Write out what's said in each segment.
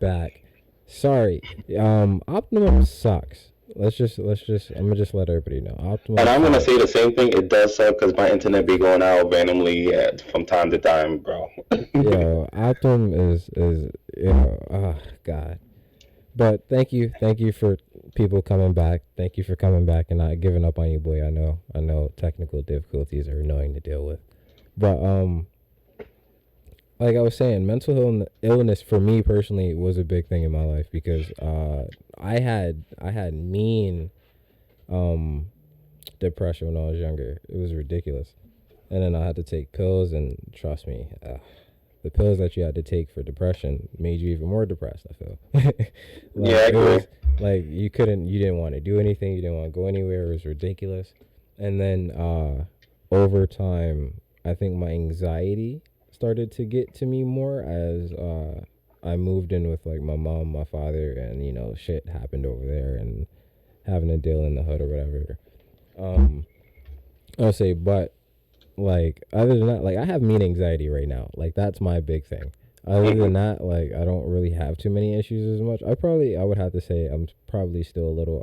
back. Sorry, Optimum sucks. I'm gonna just let everybody know. And Optimum I'm gonna sucks. say the same thing. It does suck because my internet be going out randomly from time to time, bro. Optimum is oh god. But thank you for people coming back. Thank you for coming back and not giving up on you, boy. I know technical difficulties are annoying to deal with, but like I was saying, illness for me personally was a big thing in my life because I had mean um depression when I was younger. It was ridiculous, and then I had to take pills, and trust me, the pills that you had to take for depression made you even more depressed. I feel Yeah, like I it agree. was like you didn't want to do anything, you didn't want to go anywhere. It was ridiculous, and then over time, I think my anxiety started to get to me more as I moved in with like my mom, my father, and shit happened over there, and having to deal in the hood or whatever. Um, I'll say, but like other than that, like I have mean anxiety right now. Like that's my big thing. Other than Hmm. that, like I don't really have too many issues as much. I would have to say I'm probably still a little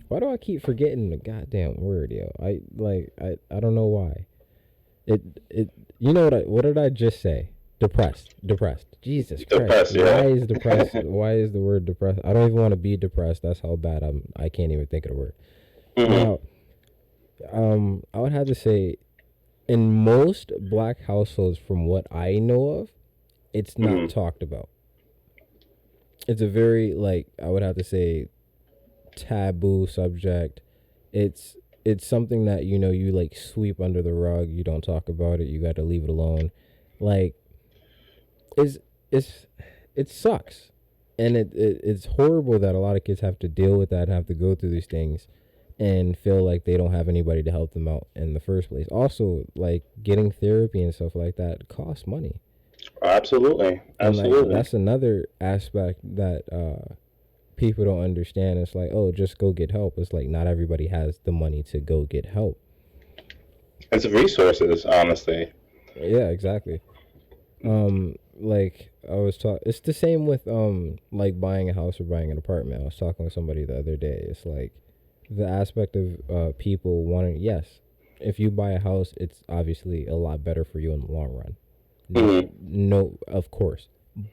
why do I keep forgetting the goddamn word, yo? I don't know why. It it you know what did I just say? Depressed. Depressed. Jesus Christ. Depressed, yeah. Why is the word depressed? I don't even want to be depressed. That's how bad I can't even think of the word. Hmm. Now, I would have to say in most black households, from what I know of, it's not Hmm. talked about. It's a very like I would have to say taboo subject. It's it's something that you like sweep under the rug. You don't talk about it. You got to leave it alone. Like it's it's it sucks, and it's horrible that a lot of kids have to deal with that and have to go through these things and feel like they don't have anybody to help them out in the first place. Also, like getting therapy and stuff like that costs money. Absolutely, And like absolutely. that's another aspect that people don't understand. It's like, oh, just go get help. It's like not everybody has the money to go get help. It's resources, honestly. Yeah, exactly. Like I was talking, it's the same with like buying a house or buying an apartment. I was talking with somebody the other day. It's like the aspect of people wanting, yes, if you buy a house, it's obviously a lot better for you in the long run. Hmm. No, of course.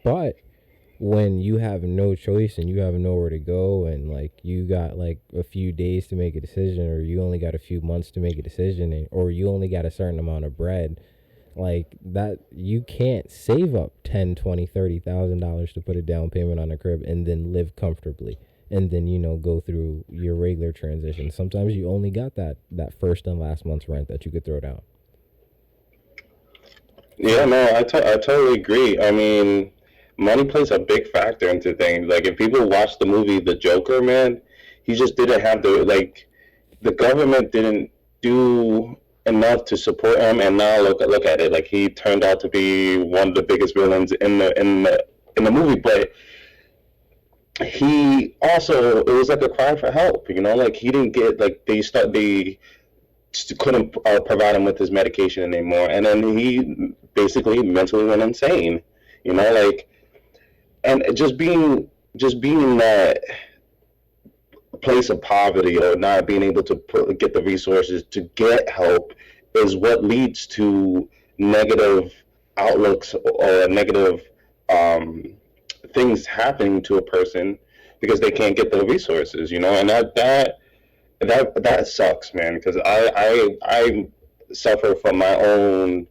But when you have no choice and you have nowhere to go, and like you got like a few days to make a decision, or you only got a few months to make a decision, or you only got a certain amount of bread, like that, you can't save up 10, 20, $30,000 to put a down payment on a crib and then live comfortably, and then go through your regular transition. Sometimes you only got that first and last month's rent that you could throw down. Yeah, So no, I totally agree. I mean, money plays a big factor into things. Like, if people watch the movie The Joker, man, he just didn't have the government didn't do enough to support him, and now look at it. Like, he turned out to be one of the biggest villains in the movie, but he also, it was like a cry for help. Like, he didn't get, like, they couldn't provide him with his medication anymore, and then he basically mentally went insane. Like, and just being in that place of poverty, or not being able to get the resources to get help, is what leads to negative outlooks, or negative um, things happening to a person because they can't get the resources. And that sucks, man. Because I suffer from my own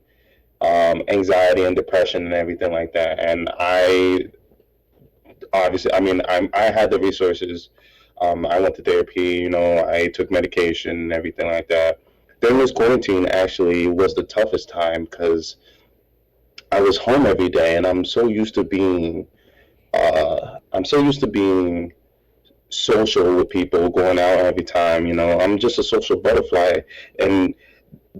anxiety and depression and everything like that, and I obviously, I mean, I had the resources. I went to therapy. I took medication and everything like that. During this quarantine, actually, was the toughest time because I was home every day, and I'm so used to being social with people, going out every time. I'm just a social butterfly, and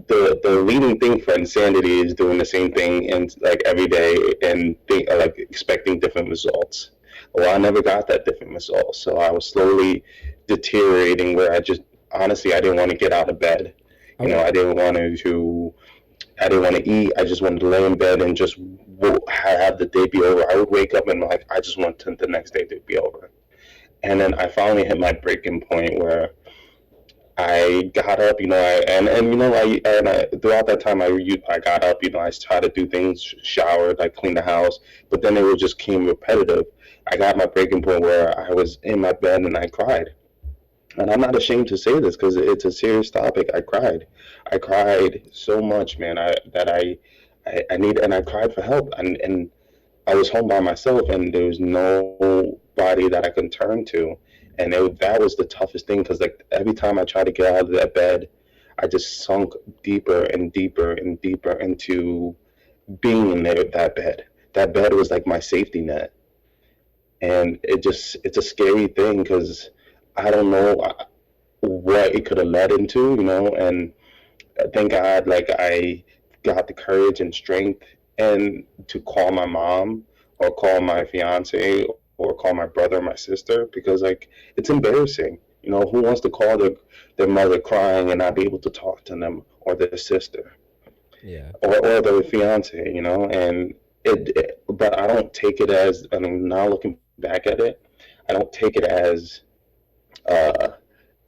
the leading thing for insanity is doing the same thing and like every day, and like expecting different results. Well, I never got that different result, so I was slowly deteriorating, where I just honestly, I didn't want to get out of bed. I would I didn't want to eat. I just wanted to lay in bed and just have the day be over. I would wake up and like I just want the next day to be over. And then I finally hit my breaking point where I got up, and throughout that time I got up, I tried to do things, showered, like clean the house, but then it would just came repetitive. I got my breaking point where I was in my bed and I cried, and I'm not ashamed to say this because it's a serious topic. I cried so much, man. I need, and I cried for help, and I was home by myself, and there was nobody that I could turn to, and that was the toughest thing because like every time I tried to get out of that bed, I just sunk deeper and deeper and deeper into being in that bed. That bed was like my safety net, and it's a scary thing because I don't know what it could have led into, and thank God, like I got the courage and strength and to call my mom or call my fiance or call my brother or my sister because like it's embarrassing. Who wants to call their mother crying and not be able to talk to them or their sister Yeah. or their fiance, and but I don't take it as, I mean, now looking back at it, I don't take it uh,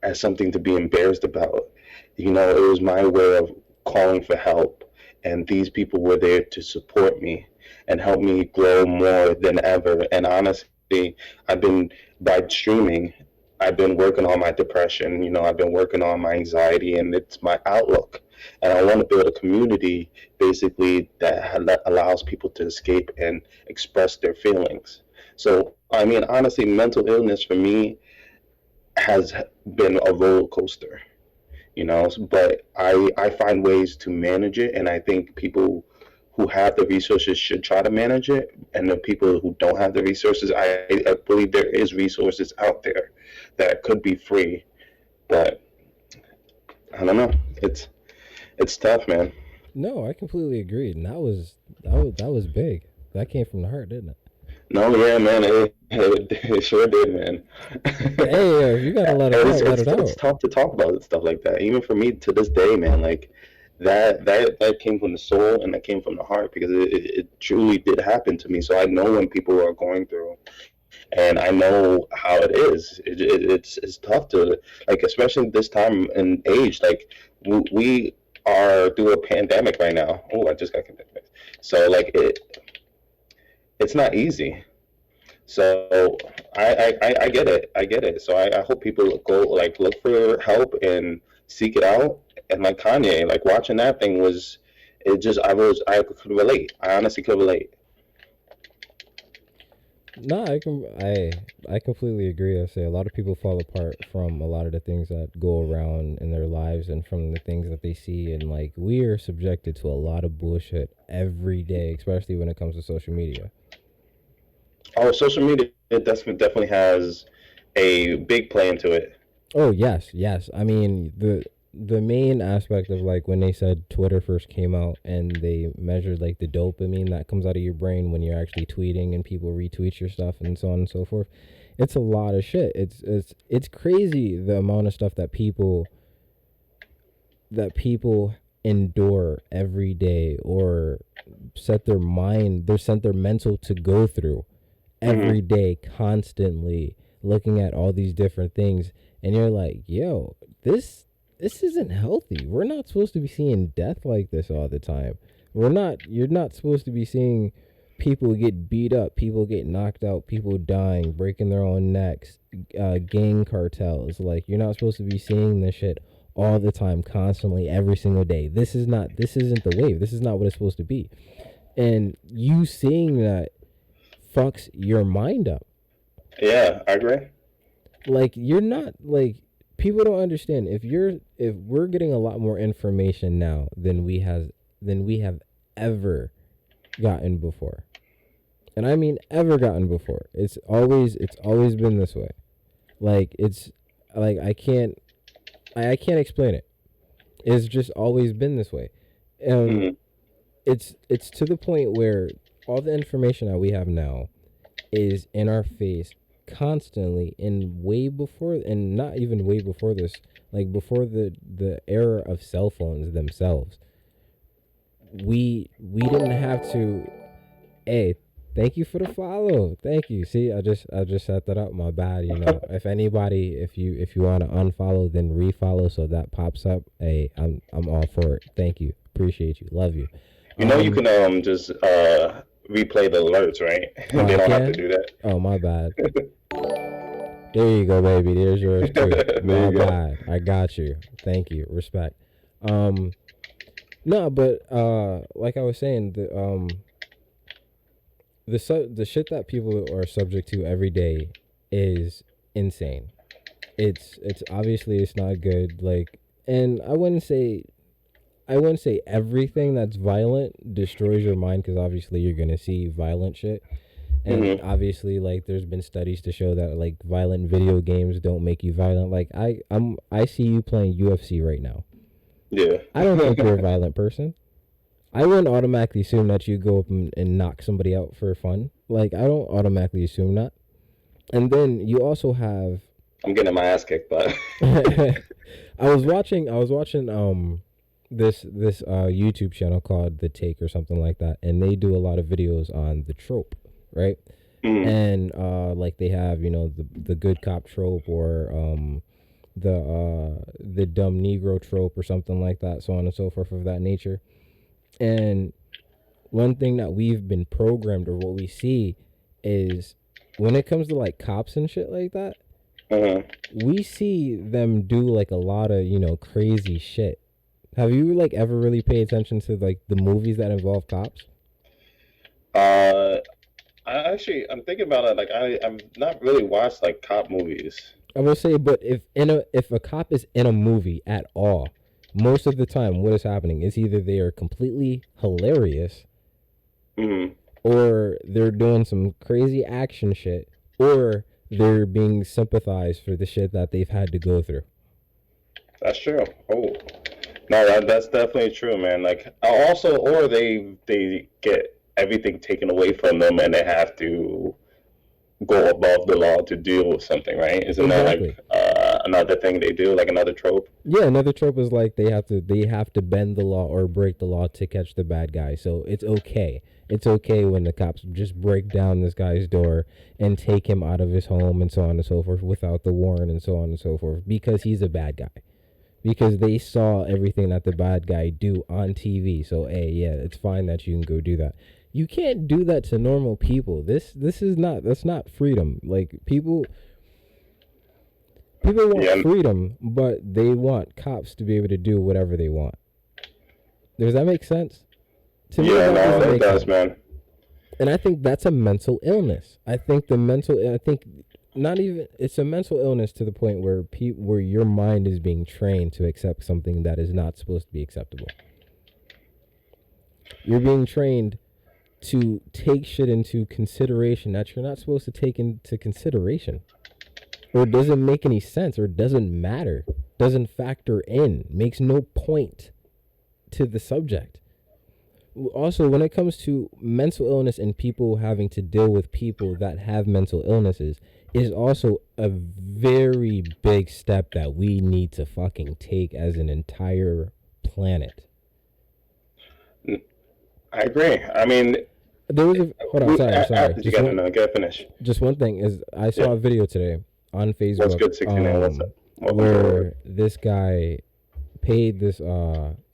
as something to be embarrassed about. It was my way of calling for help, and these people were there to support me and help me grow more than ever. And honestly, I've been by streaming. I've been working on my depression. I've been working on my anxiety, and it's my outlook. And I want to build a community basically that allows people to escape and express their feelings. So, I mean, honestly, mental illness for me has been a roller coaster, but I find ways to manage it, and I think people who have the resources should try to manage it, and the people who don't have the resources, I believe there is resources out there that could be free, but I don't know. It's tough, man. No, I completely agree. And that was big. That came from the heart, didn't it? No, yeah, man, it sure did, man. Hey, if you gotta let it out, let it It's out. tough to talk about stuff like that, even for me to this day, man. Like that came from the soul and that came from the heart because it truly did happen to me. So I know when people are going through, and I know how it is. It's tough to, like, especially this time in age. Like we are through a pandemic right now. Oh, I just got convicted. So like it's not easy. So I get it. I get it. So I hope people go like look for help and seek it out. And like Kanye, like watching that thing was, it just I could relate. I honestly could relate. No, I completely agree. I say a lot of people fall apart from a lot of the things that go around in their lives and from the things that they see, and like we are subjected to a lot of bullshit every day, especially when it comes to social media. Oh, social media, it definitely has a big play into it. Oh yes, yes. I mean the main aspect of like when they said Twitter first came out and they measured like the dopamine that comes out of your brain when you're actually tweeting and people retweet your stuff and so on and so forth. It's a lot of shit. It's crazy the amount of stuff that people endure every day or set their mental to go through Hmm. every day constantly looking at all these different things, and you're like, yo, this isn't healthy. We're not supposed to be seeing death like this all the time. You're not supposed to be seeing people get beat up, people get knocked out, people dying, breaking their own necks, gang cartels. Like, you're not supposed to be seeing this shit all the time, constantly, every single day. This isn't the wave. This is not what it's supposed to be. And you seeing that fucks your mind up. Yeah, I agree. Like, you're not like, people don't understand. If we're getting a lot more information now than we have ever gotten before. And I mean ever gotten before. It's always been this way. Like, it's like I can't explain it. It's just always been this way. Um Hmm. it's to the point where all the information that we have now is in our face constantly, and way before, and not even way before this, like before the era of cell phones themselves, we didn't have to Hey, thank you for the follow. Thank you. See, I just set that up. My bad. If anybody, if you want to unfollow, then refollow so that pops up. Hey, I'm all for it. Thank you. Appreciate you. Love you. You can just replay the alerts, right? Oh, They I don't have to can. do that. Oh, my bad. There you go, baby. There's yours too. There My you go. bad. I got you. Thank you. Respect. Um, no, but like I was saying, the shit that people are subject to every day is insane. It's obviously it's not good. Like, and I wouldn't say everything that's violent destroys your mind because obviously you're gonna see violent shit. And Hmm. obviously, like, there's been studies to show that like violent video games don't make you violent. Like, I see you playing UFC right now. Yeah. I don't think you're a violent person. I wouldn't automatically assume that you go up and knock somebody out for fun. Like, I don't automatically assume that. And then you also have. I'm getting my ass kicked, but I was watching this YouTube channel called The Take or something like that, and they do a lot of videos on the trope, right? mm, And like they have the good cop trope or the dumb Negro trope or something like that, so on and so forth of that nature. And one thing that we've been programmed or what we see is when it comes to like cops and shit like that, uh, we see them do like a lot of crazy shit. Have you like ever really paid attention to like the movies that involve cops? uh, I'm thinking about it. Like, I've not really watched like cop movies. I will say, but if a cop is in a movie at all, most of the time, what is happening is either they are completely hilarious, Mm, or they're doing some crazy action shit, or they're being sympathized for the shit that they've had to go through. that's true. Oh, no, that's definitely true, man. Like, also, or they get everything taken away from them, and they have to go above the law to deal with something, right? Isn't that like Exactly. another thing they do, like another trope? Yeah, another trope is like they have to bend the law or break the law to catch the bad guy. So it's okay. It's okay when the cops just break down this guy's door and take him out of his home and so on and so forth without the warrant and so on and so forth because he's a bad guy. Because they saw everything that the bad guy do on TV. So hey, yeah, it's fine that you can go do that. You can't do that to normal people. This is not that's not freedom. Like people want Yeah, freedom, but they want cops to be able to do whatever they want. Does that make sense? To me, yeah, that no, doesn't it make does, sense. man. And I think that's a mental illness. I think not even it's a mental illness to the point where where your mind is being trained to accept something that is not supposed to be acceptable. You're being trained to take shit into consideration that you're not supposed to take into consideration, or doesn't make any sense, or doesn't matter, doesn't factor in, makes no point to the subject. Also, when it comes to mental illness and people having to deal with people that have mental illnesses, is also a very big step that we need to fucking take as an entire planet. I agree. I mean, There was a hold on, sorry, sorry. after you got to know, get finish. Just one thing is I Yeah, saw a video today on what's Facebook, good, 69? What's up? Welcome to the room. where this guy paid this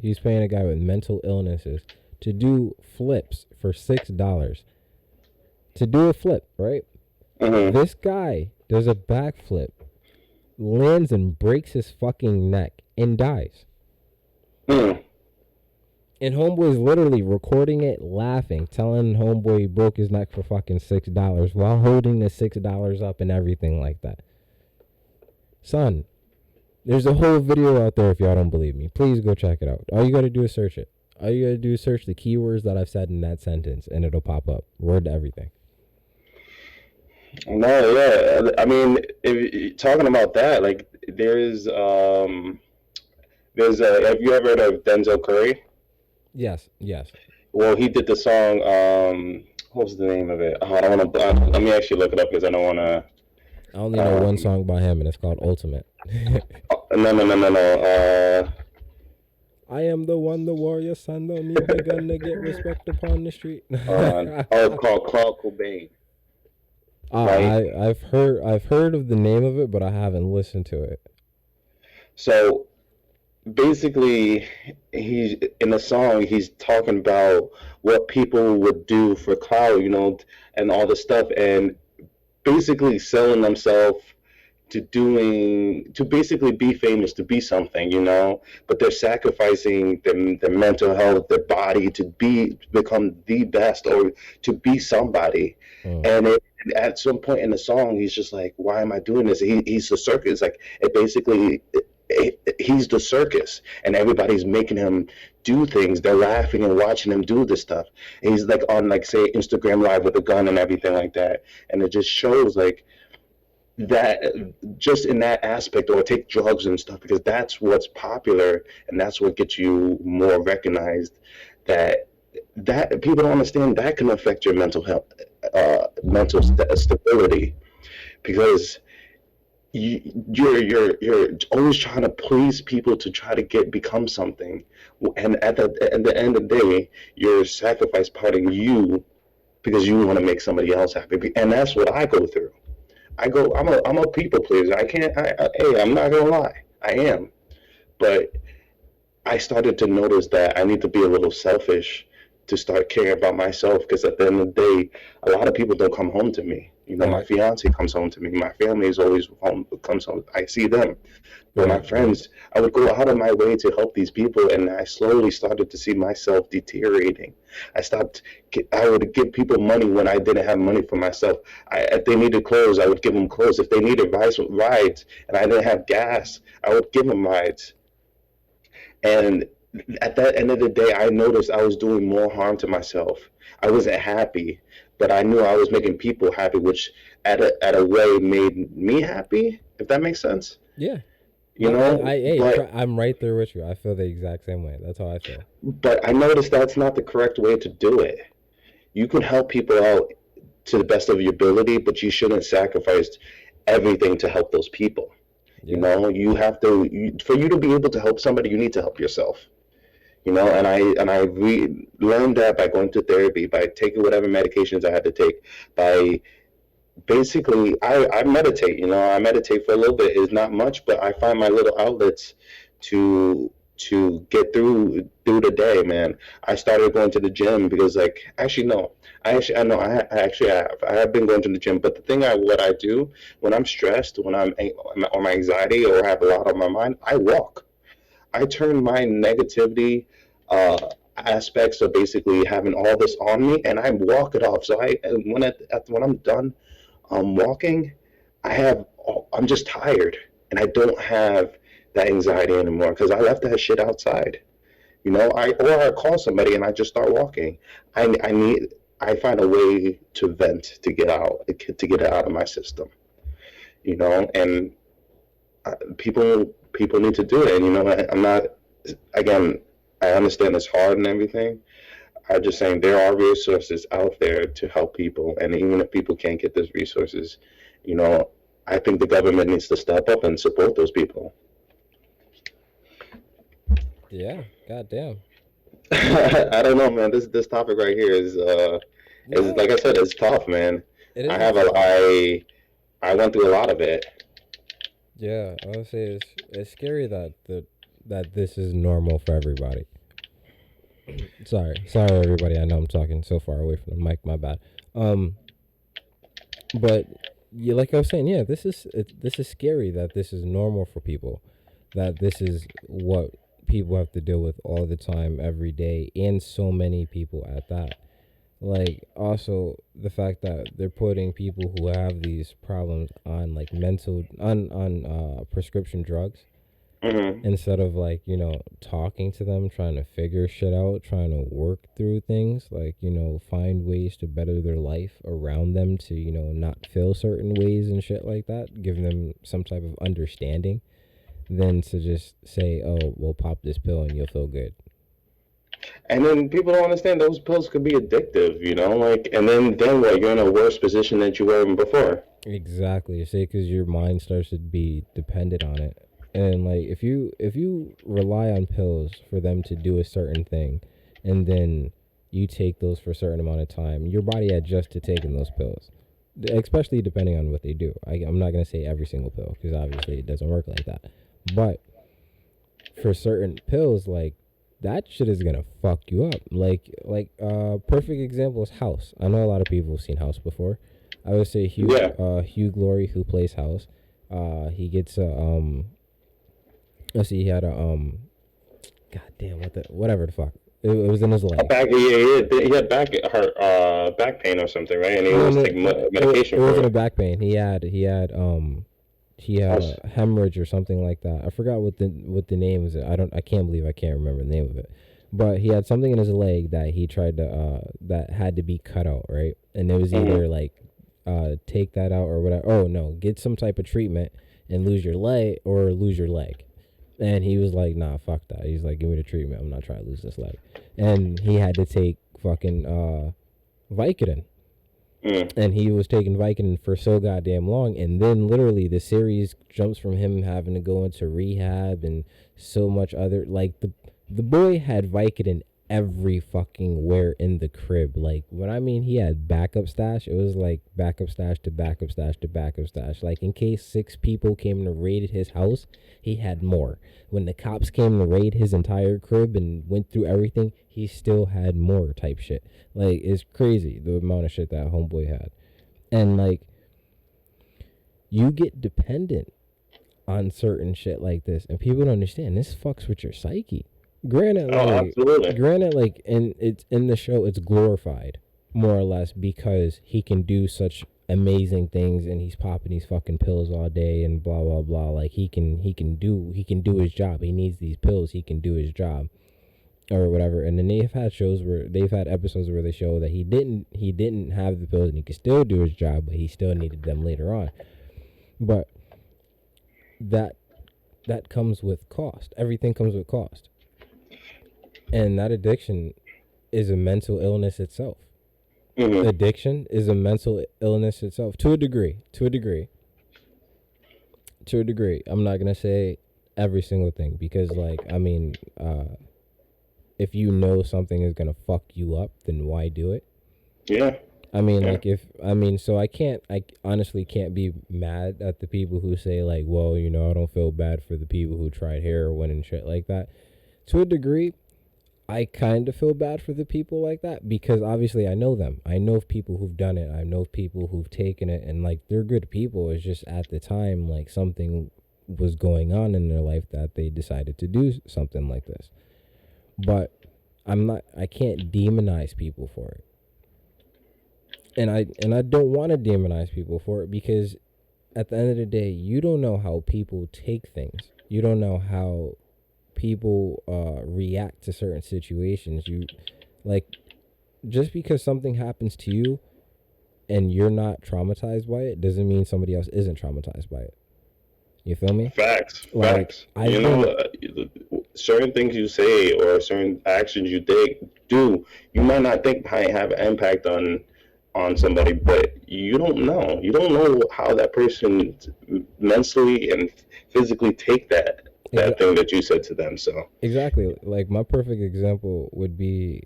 he's paying a guy with mental illnesses to do flips for $6 to do a flip, right? Mm-hmm. This guy does a backflip, lands and breaks his fucking neck and dies. Mm. And homeboy's literally recording it, laughing, telling homeboy he broke his neck for fucking $6 while holding the $6 up and everything like that. Son, there's a whole video out there if y'all don't believe me. Please go check it out. All you gotta do is search it. All you gotta do is search the keywords that I've said in that sentence and it'll pop up. Word to everything. No, yeah. I mean, talking about that, like, have you ever heard of Denzel Curry? Yes, yes. Well, he did the song. What was the name of it? Oh, I don't want to. Let me actually look it up because I don't want to. I only know one Um, song by him and it's called Ultimate. no, no, no, no, no. I am the one, the warrior son. Don't need the gun to get respect upon the street. Oh, it's called Claude Cobain, right? I've heard of the name of it, but I haven't listened to it. So basically, he's in the song. He's talking about what people would do for clout, and all this stuff, and basically selling themselves to basically be famous, to be something, but they're sacrificing their mental health, their body to become the best, or to be somebody. Oh, And at some point in the song, he's just like, why am I doing this? He's the circus. Like, he's the circus, and everybody's making him do things. They're laughing and watching him do this stuff. And he's like on, like, say, Instagram live with a gun and everything like that. And it just shows, like, that just in that aspect, or take drugs and stuff, because that's what's popular and that's what gets you more recognized. That people don't understand, that can affect your mental health, stability, because you're always trying to please people to try to become something, and at the end of the day, you're sacrifice parting you because you want to make somebody else happy, and that's what I go through. I'm a people pleaser. I can't. Hey, I'm not gonna lie. I am, but I started to notice that I need to be a little selfish to start caring about myself. Because at the end of the day, a lot of people don't come home to me. My right, fiance comes home to me. My family is always home. Comes home. I see them. But my right, right. friends, I would go out of my way to help these people, and I slowly started to see myself deteriorating. I stopped. I would give people money when I didn't have money for myself. If they needed clothes, I would give them clothes. If they needed rides, and I didn't have gas, I would give them rides. And at that end of the day, I noticed I was doing more harm to myself. I wasn't happy, but I knew I was making people happy, which at a way made me happy. If that makes sense, Yeah. you No, know. I'm right there with you. I feel the exact same way. That's how I feel. But I noticed that's not the correct way to do it. You can help people out to the best of your ability, but you shouldn't sacrifice everything to help those people. Yeah. You have to, for you to be able to help somebody, you need to help yourself. And I learned that by going to therapy, by taking whatever medications I had to take, by basically I meditate. I meditate for a little bit. It's not much, but I find my little outlets to get through the day, man. I started going to the gym because, like, actually no, I know I actually I have been going to the gym. But the thing, what I do when I'm stressed, when I'm or my anxiety, or have a lot on my mind, I walk. I turn my negativity, aspects of basically having all this on me, and I walk it off. So when I'm done, walking, I'm just tired, and I don't have that anxiety anymore because I left that shit outside. I call somebody and I just start walking. I find a way to vent, to get it out of my system. And people need to do it. And I'm not, again, I understand it's hard and everything. I'm just saying there are resources out there to help people, and even if people can't get those resources, you know, I think the government needs to step up and support those people. Yeah. Goddamn. I don't know, man. This topic right here is No, like I said, it's tough, man. it I is. have It's a tough. I went through a lot of it. Yeah. I would say it's scary that this is normal for everybody. Sorry, everybody. I know I'm talking so far away from the mic. My bad. Um, but yeah, like I was saying, yeah, this is scary that this is normal for people, that this is what people have to deal with all the time, every day, and so many people at that. Like, also the fact that they're putting people who have these problems on like mental on prescription drugs, Hmm. instead of, like, talking to them, trying to figure shit out, trying to work through things, like, find ways to better their life around them, to not feel certain ways and shit like that, giving them some type of understanding, than to just say, oh, well, pop this pill and you'll feel good. And then people don't understand those pills could be addictive, like, and then what? You're in a worse position than you were in before. Exactly. Say, because your mind starts to be dependent on it. And like if you rely on pills for them to do a certain thing, and then you take those for a certain amount of time, your body adjusts to taking those pills, especially depending on what they do. I'm not gonna say every single pill because obviously it doesn't work like that, but for certain pills, like that shit is gonna fuck you up. Perfect example is House. I know a lot of people have seen House before. I would say Yeah. Hugh Glory, who plays House. He gets a let's see, he had a god damn, whatever the fuck. It was in his leg. He had back pain or something, right? And he No, was no, taking it medication for wasn't a it. back pain. He had Us. a hemorrhage or something like that. I forgot what the name is. I can't believe I can't remember the name of it. But he had something in his leg that he tried to that had to be cut out, right? And it was Hmm. either like take that out or whatever. Oh no, get some type of treatment and lose your leg or lose your leg. And he was like, nah, fuck that. He's like, give me the treatment. I'm not trying to lose this leg. And he had to take fucking Vicodin, Mm. and he was taking Vicodin for so goddamn long, and then literally the series jumps from him having to go into rehab and so much other, like the boy had Vicodin every fucking where in the crib. Like when I mean he had backup stash, it was like backup stash to backup stash to backup stash. Like in case 6 people came to raid his house, he had more. When the cops came to raid his entire crib and went through everything, he still had more type shit. Like it's crazy the amount of shit that homeboy had. And like you get dependent on certain shit like this, and people don't understand this fucks with your psyche. Granted, Oh, like absolutely. and it's in the show, it's glorified more or less because he can do such amazing things, and he's popping these fucking pills all day and blah blah blah. Like he can do his job. He needs these pills. He can do his job or whatever. And then they've had episodes where they show that he didn't have the pills and he could still do his job, but he still needed them later on. But that that comes with cost. Everything comes with cost. And that addiction is a mental illness itself. Hmm. Addiction is a mental illness itself to a degree. To a degree. To a degree. I'm not gonna say every single thing because, like, I mean, if you know something is gonna fuck you up, then why do it? Yeah. I mean, Yeah. like, so I honestly can't be mad at the people who say, like, well, I don't feel bad for the people who tried heroin and shit like that. To a degree, I kind of feel bad for the people like that because obviously I know them. I know of people who've done it. I know of people who've taken it, and like they're good people. It's just at the time, like something was going on in their life that they decided to do something like this. But I can't demonize people for it. And I don't want to demonize people for it because at the end of the day, you don't know how people take things. You don't know how people react to certain situations. You like just because something happens to you and you're not traumatized by it doesn't mean somebody else isn't traumatized by it. You feel me? Facts. Like Facts. I've been Certain things you say or certain actions you do, you might not think might have an impact on somebody, but you don't know. You don't know how that person mentally and physically take that exa- thing that you said to them. So exactly, like my perfect example would be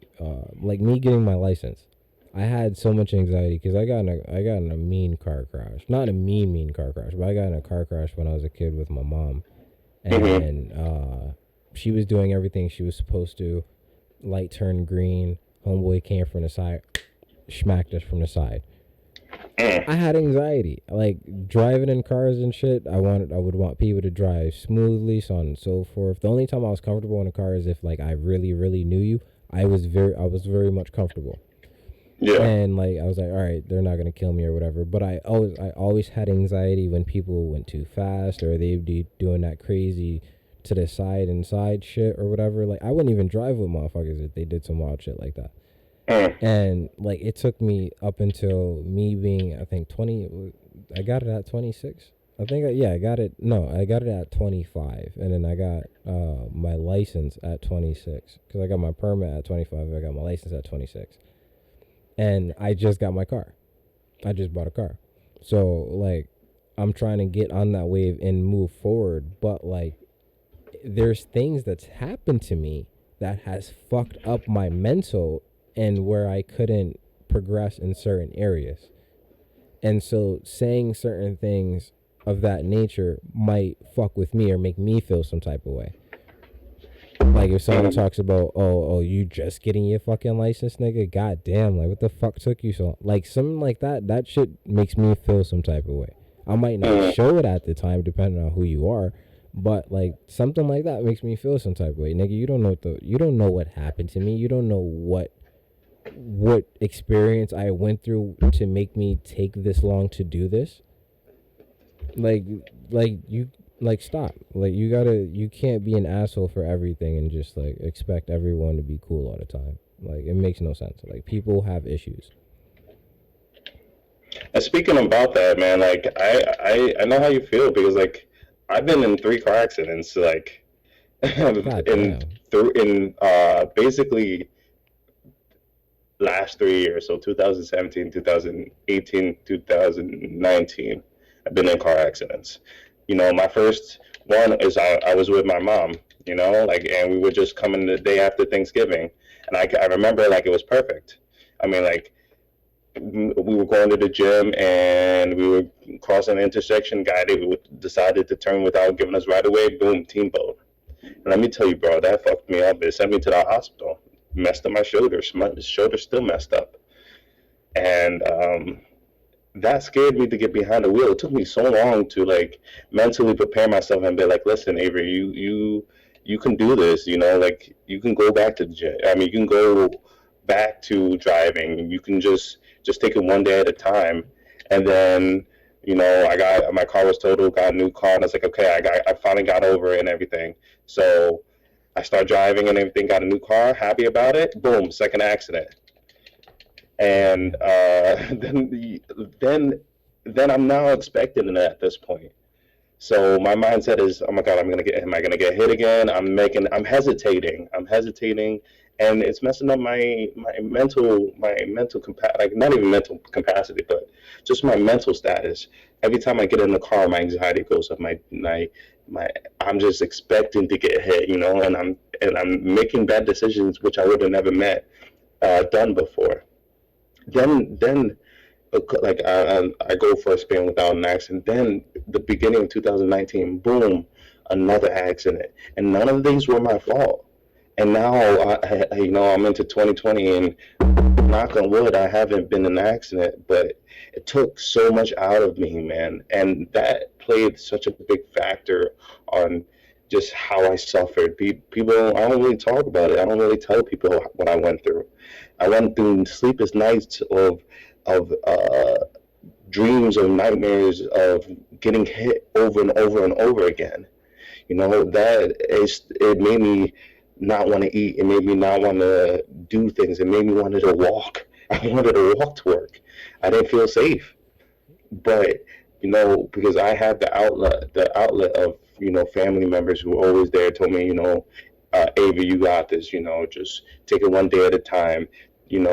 like me getting my license. I had so much anxiety because I got in a mean car crash. Not a mean car crash, but I got in a car crash when I was a kid with my mom, hmm. and she was doing everything she was supposed to. Light turned green. Homeboy came from the side, smacked us from the side. Mm. I had anxiety, like driving in cars and shit. I would want people to drive smoothly, so on and so forth. The only time I was comfortable in a car is if like I really, really knew you. I was very much comfortable, Yeah. and like I was like, all right, they're not gonna kill me or whatever. But I always had anxiety when people went too fast or they'd be doing that crazy to the side and side shit or whatever. Like I wouldn't even drive with motherfuckers if they did some wild shit like that. Mm. And like it took me up until me being I think 20. I got it at 26. I think yeah, I got it. No, I got it at 25, and then I got my license at 26 because I got my permit at 25. I got my license at 26, and I just got my car. I just bought a car, so like I'm trying to get on that wave and move forward. But like, there's things that's happened to me that has fucked up my mental and where I couldn't progress in certain areas. And so saying certain things of that nature might fuck with me or make me feel some type of way. Like if someone talks about, oh, you just getting your fucking license, nigga. God damn, like what the fuck took you so? Like something like that. That shit makes me feel some type of way. I might not show it at the time, depending on who you are, but like something like that makes me feel some type of way, nigga. You don't know what happened to me. You don't know what experience I went through to make me take this long to do this. Like you like stop. Like you can't be an asshole for everything and just like expect everyone to be cool all the time. Like it makes no sense. Like people have issues. And speaking about that, man, like I know how you feel because like I've been in 3 car accidents, like God in damn. basically last 3 years, so 2017, 2018, 2019. I've been in car accidents. My first one is I was with my mom, like, and we were just coming the day after Thanksgiving. And I remember like it was perfect. I mean, like, we were going to the gym and we were crossing an intersection. Guy, they decided to turn without giving us right away. Boom, team boat. And let me tell you, bro, that fucked me up. It sent me to the hospital. Messed up my shoulders. My shoulder's still messed up. And that scared me to get behind the wheel. It took me so long to like mentally prepare myself and be like, listen, Avery, you can do this. Like you can go back to the gym. I mean, you can go back to driving. You can just take it one day at a time. And then I got my car was totaled, got a new car, and I was like, okay, I finally got over it and everything. So I start driving and everything, got a new car, happy about it. Boom, second accident. God And damn. then I'm now expecting it at this point. So my mindset is, oh my God, am I gonna get hit again? I'm hesitating. And it's messing up my mental like not even mental capacity, but just my mental status. Every time I get in the car, my anxiety goes up. My I'm just expecting to get hit, and I'm making bad decisions which I would have never done before. Then like I go for a spin without an accident. Then the beginning of 2019, boom, another accident, and none of these were my fault. And now I'm into 2020, and knock on wood, I haven't been in an accident, but it took so much out of me, man, and that played such a big factor on just how I suffered. People, I don't really talk about it. I don't really tell people what I went through. I went through sleepless nights of dreams of nightmares of getting hit over and over and over again. It made me not want to eat. It made me not want to do things. It made me wanted to walk. I wanted to walk to work. I didn't feel safe. But because I had the outlet of family members who were always there, told me, Ava, you got this. Just take it one day at a time.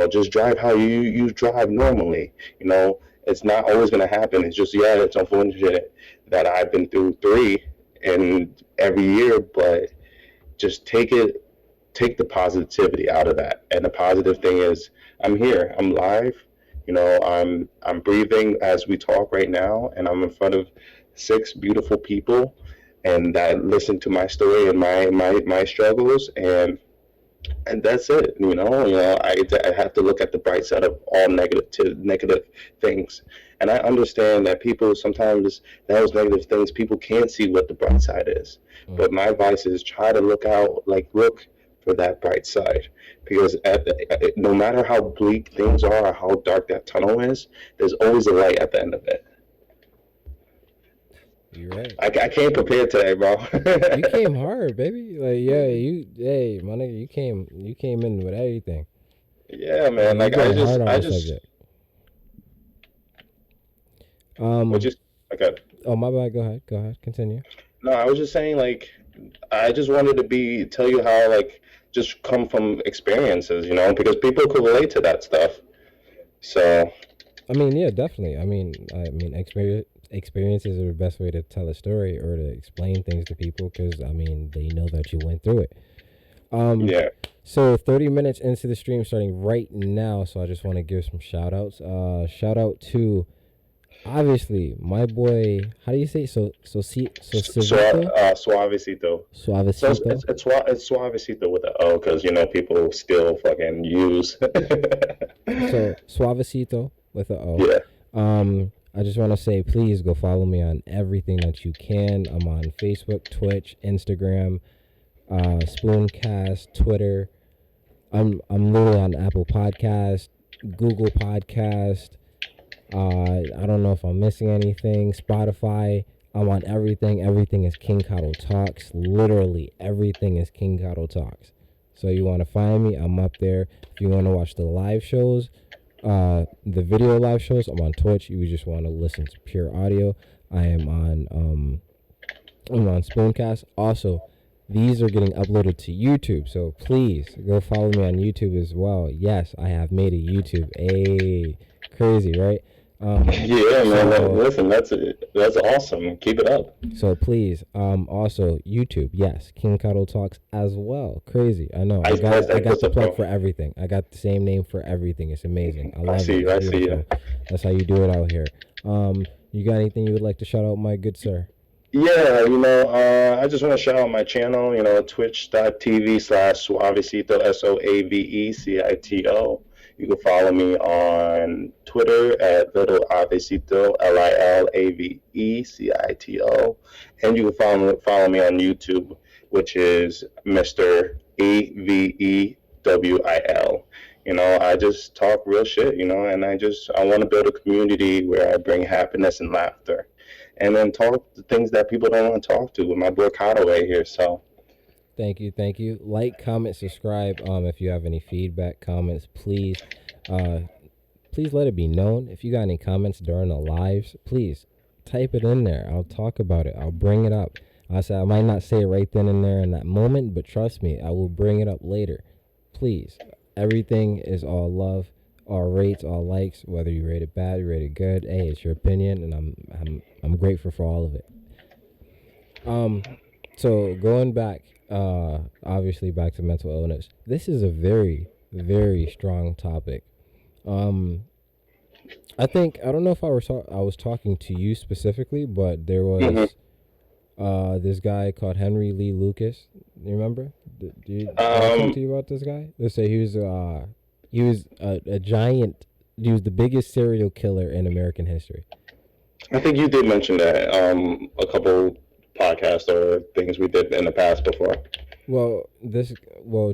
Just drive how you drive normally. It's not always going to happen. It's just, yeah, it's unfortunate that I've been through three and every year, but just take the positivity out of that. And the positive thing is, I'm here, I'm live, I'm breathing as we talk right now, and I'm in front of 6 beautiful people, and that listen to my story and my struggles, and that's it. I have to look at the bright side of all negative things, and I understand that people sometimes those negative things people can't see what the bright side is. Mm. But my advice is try to look for that bright side, because no matter how bleak things are or how dark that tunnel is, there's always a light at the end of it. You're right. I can't prepare today, bro. You came hard, baby. Like yeah, hey, my nigga, you came in with everything. Yeah, Like man. you Like I going just hard on I the just subject. would Um. just okay. Oh my bad. Go ahead. Go ahead. Continue. No, I was just saying, like, I just wanted to tell you how, like, just come from experiences, because people could relate to that stuff. So, I mean, yeah, definitely. I mean, experience experiences are the best way to tell a story or to explain things to people because I mean they know that you went through it. Um, Yeah. so 30 minutes into the stream starting right now. So I just want to give some shout outs. Shout out to obviously my boy. How do you say Soavecito? Suavecito. So Suavecito. it's Suavecito with an O because people still fucking use. So Suavecito with a O. Yeah. I just want to say, please go follow me on everything that you can. I'm on Facebook, Twitch, Instagram, Spooncast, Twitter. I'm literally on Apple Podcast, Google Podcast. I don't know if I'm missing anything. Spotify. I'm on everything. Everything is KingKadoTalks. Literally everything is KingKadoTalks. So you want to find me? I'm up there. If you want to watch the live shows, the video live shows, I'm on Twitch. You just want to listen to pure audio. I'm on Spooncast. Also, these are getting uploaded to YouTube, so please go follow me on YouTube as well. Yes, I have made a YouTube. Hey, crazy, right? Yeah, man. So Listen, that's awesome. Keep it up. so please, also YouTube. Yes, King Cuddle Talks as well. Crazy, I know. I I got that's the a plug pro. for everything. I got the same name for everything. It's amazing. I I love it. see you. It's I see beautiful. you. That's how you do it out here. You got anything you would like to shout out, my good sir? Yeah, I just want to shout out my channel, twitch.tv/Suavecito, Soavecito. You can follow me on Twitter at Little Avecito, Lilavecito. And you can follow me on YouTube, which is Mr. Avewil. I just talk real shit, and I want to build a community where I bring happiness and laughter and then talk the things that people don't want to talk to with my boy Cotaway here. So Thank you, thank you. Like, comment, subscribe. If you have any feedback, comments, uh, please let it be known. If you got any comments during the lives, please type it in there. I'll talk about it. I'll bring it up. I might not say it right then and there in that moment, but trust me, I will bring it up later. Please, everything is all love, all rates, all likes. Whether you rate it bad, you rate it good. Hey, it's your opinion, and I'm grateful for all of it. So going back, obviously back to mental illness. This is a very, very strong topic. I think I don't know if I was talking to you specifically, but there mhm. was this guy called Henry Lee Lucas. You remember? Did I talk um, to you about this guy? Let's say he was a giant. He was the biggest serial killer in American history. I think you did mention that a couple podcasts or things we did in the past before.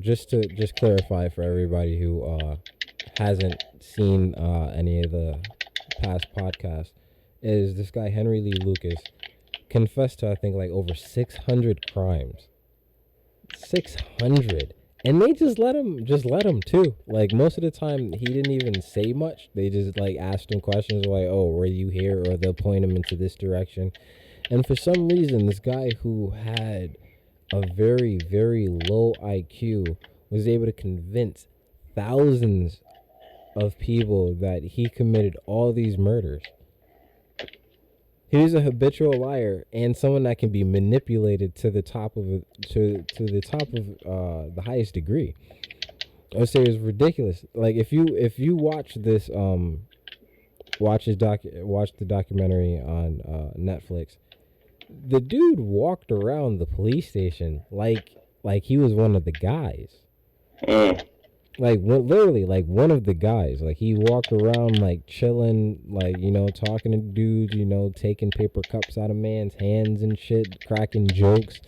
Just clarify for everybody who hasn't seen any of the past podcasts, is this guy Henry Lee Lucas confessed to I think like over 600 crimes. 600. And they just let him too. Like most of the time he didn't even say much. They just like asked him questions like, "Oh, were you here?" or they'll point him into this direction. And for some reason this guy who had a very, very low IQ was able to convince thousands of people that he committed all these murders. He was a habitual liar and someone that can be manipulated to the top of the top of the highest degree. I would say it was ridiculous. Like if you watch this watch the documentary on Netflix, the dude walked around the police station like he was one of the guys. Mm. Like literally like one of the guys. Like he walked around like chilling, like talking to dudes, taking paper cups out of man's hands and shit, cracking jokes,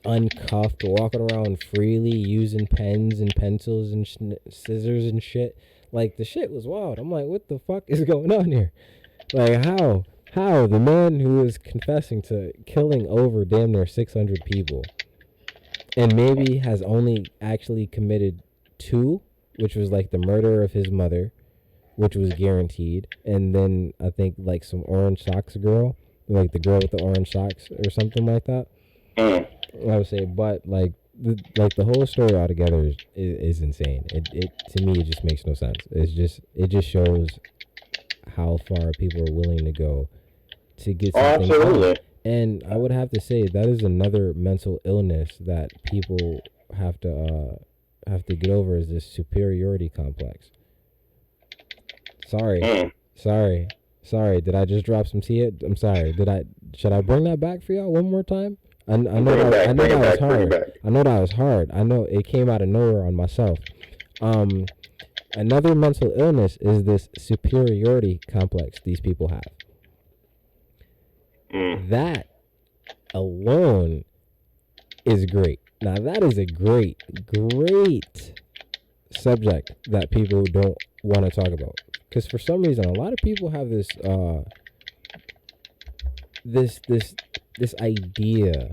uncuffed, walking around freely, using pens and pencils and scissors and shit. Like the shit was wild. I'm like, what the fuck is going on here? Like how the man who is confessing to killing over damn near 600 people and maybe has only actually committed two, which was like the murder of his mother, which was guaranteed, and then I think like some orange socks girl, like the girl with the orange socks or something like that. Mm. I would say, but like the whole story altogether is insane. It to me it just makes no sense. It just shows how far people are willing to go to get Oh, something done. absolutely. And I would have to say that is another mental illness that people have to get over, is this superiority complex. Sorry, Mm. sorry, sorry. Did I just drop some tea? I'm sorry. Should I bring that back for y'all one more time? I know Bring it that back. Bring it was back. Bring it hard. back. I know that was hard. I know it came out of nowhere on myself. Another mental illness is this superiority complex these people have. Mm. That alone is great. Now that is a great subject that people don't want to talk about, because for some reason a lot of people have this this idea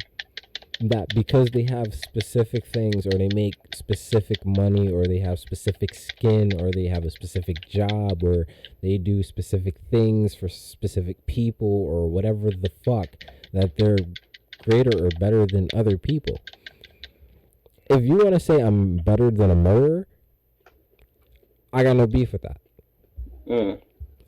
that because they have specific things, or they make specific money, or they have specific skin, or they have a specific job, or they do specific things for specific people, or whatever the fuck, that they're greater or better than other people. If you want to say I'm better than a murderer, I got no beef with that. Mm.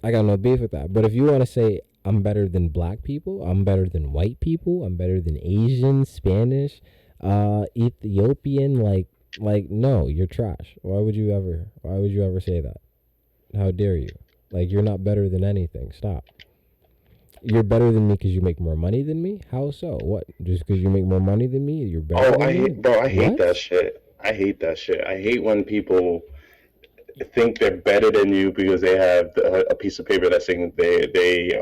I got no beef with that. But if you want to say I'm better than black people, I'm better than white people, I'm better than Asian, Spanish, Ethiopian, like no, you're trash. Why would you ever say that? How dare you? Like, you're not better than anything. Stop. You're better than me because you make more money than me? How so? What? Just because you make more money than me, you're better Oh, than me? I hate that What? shit. I hate that shit. I hate when people think they're better than you because they have a piece of paper that's saying they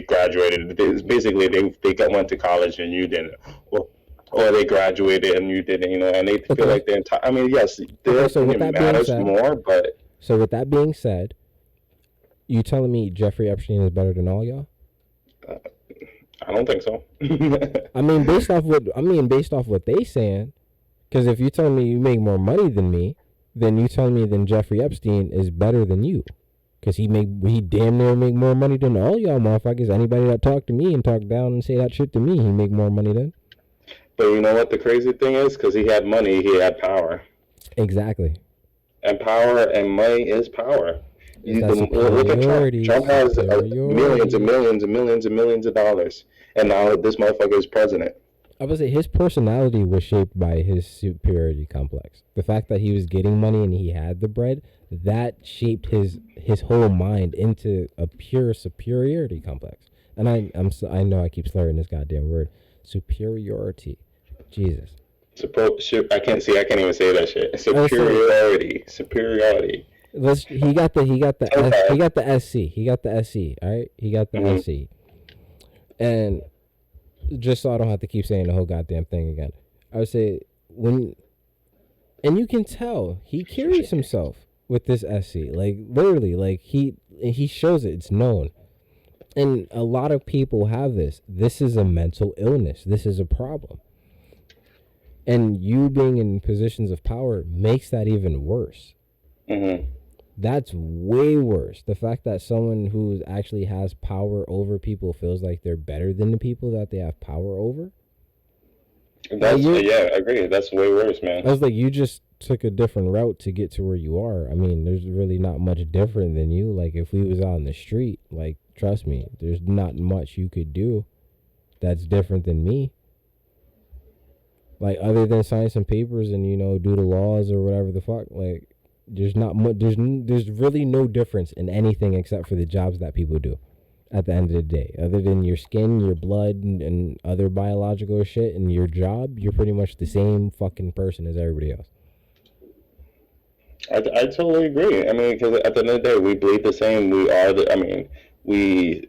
graduated. Basically, they went to college and you didn't, or they graduated and you didn't. And they feel Okay. like they're entitled. I mean, yes, their Okay, so with opinion that being matters said, more, but you telling me Jeffrey Epstein is better than all y'all? uh, I don't think so. Based off what they saying, because if you tell me you make more money than me, then you tell me then Jeffrey Epstein is better than you, because he damn near make more money than all y'all motherfuckers. Anybody that talk to me and talk down and say that shit to me, he make more money than. But you know what the crazy thing is? Because he had money, he had power. Exactly. And power and money is power. It's that Look at Trump. superiority, Trump has millions and superiority. millions and millions and millions of dollars, and now this motherfucker is president. I would say his personality was shaped by his superiority complex. The fact that he was getting money and he had the bread, that shaped his whole mind into a pure superiority complex. And I know I keep slurring this goddamn word, superiority. Jesus. I can't see. I can't even say that shit. Also, Superiority. he got the Okay. he got the SC. He got the SC. All right, he got the Hmm. SC. And just so I don't have to keep saying the whole goddamn thing again, I would say and you can tell he carries himself with this SC, like literally, like he shows it. It's known, and a lot of people have this. This is a mental illness. This is a problem, and you being in positions of power makes that even worse. Hmm. That's way worse. The fact that someone who actually has power over people feels like they're better than the people that they have power over. Like, Yeah, I agree. That's way worse, man. I was like, you just took a different route to get to where you are. I mean, there's really not much different than you. Like, if we was out on the street, like, trust me, there's not much you could do that's different than me. Like, other than sign some papers and do the laws or whatever the fuck. Like, there's not much. There's really no difference in anything except for the jobs that people do. At the end of the day, other than your skin, your blood, and other biological shit, and your job, you're pretty much the same fucking person as everybody else. I totally agree. I mean, because at the end of the day, we bleed the same. We are the. I mean, we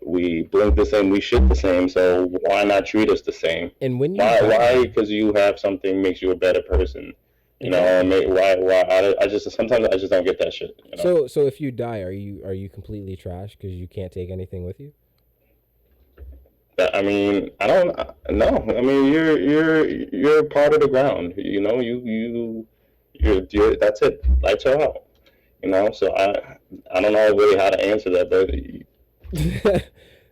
blink the same. We shit the same. So why not treat us the same? And when you Why? die, Because you have something makes you a better person. exactly. Why? I just sometimes I just don't get that shit. So if you die, are you completely trash because you can't take anything with you? I mean, I don't know. I mean, you're part of the ground. You're that's it. Lights are out. So I don't know really how to answer that, but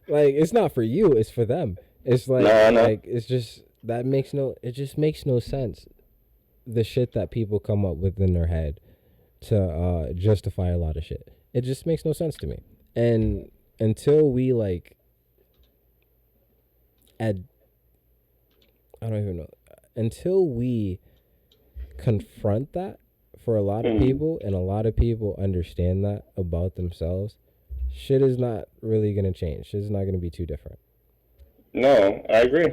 Like, it's not for you, it's for them. It's no, no. it's just that makes no it just makes no sense. The shit that people come up with in their head to justify a lot of shit. It just makes no sense to me. And until we at, I don't even know, until we confront that for a lot of Mm. people, and a lot of people understand that about themselves, shit is not really gonna change. Shit is not gonna be too different. No, I agree.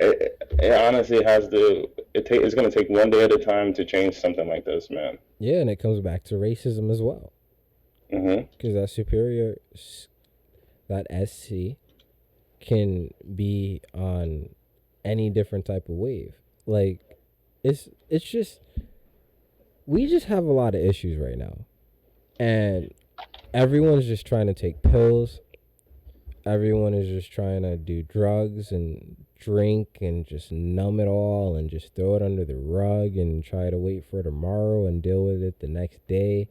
It honestly has to. It's going to take one day at a time to change something like this, man. Yeah, and it comes back to racism as well, Hmm. because that superior, that SC can be on any different type of wave. Like, it's just, we just have a lot of issues right now, and everyone's just trying to take pills. Everyone is just trying to do drugs and drink and just numb it all and just throw it under the rug and try to wait for tomorrow and deal with it the next day,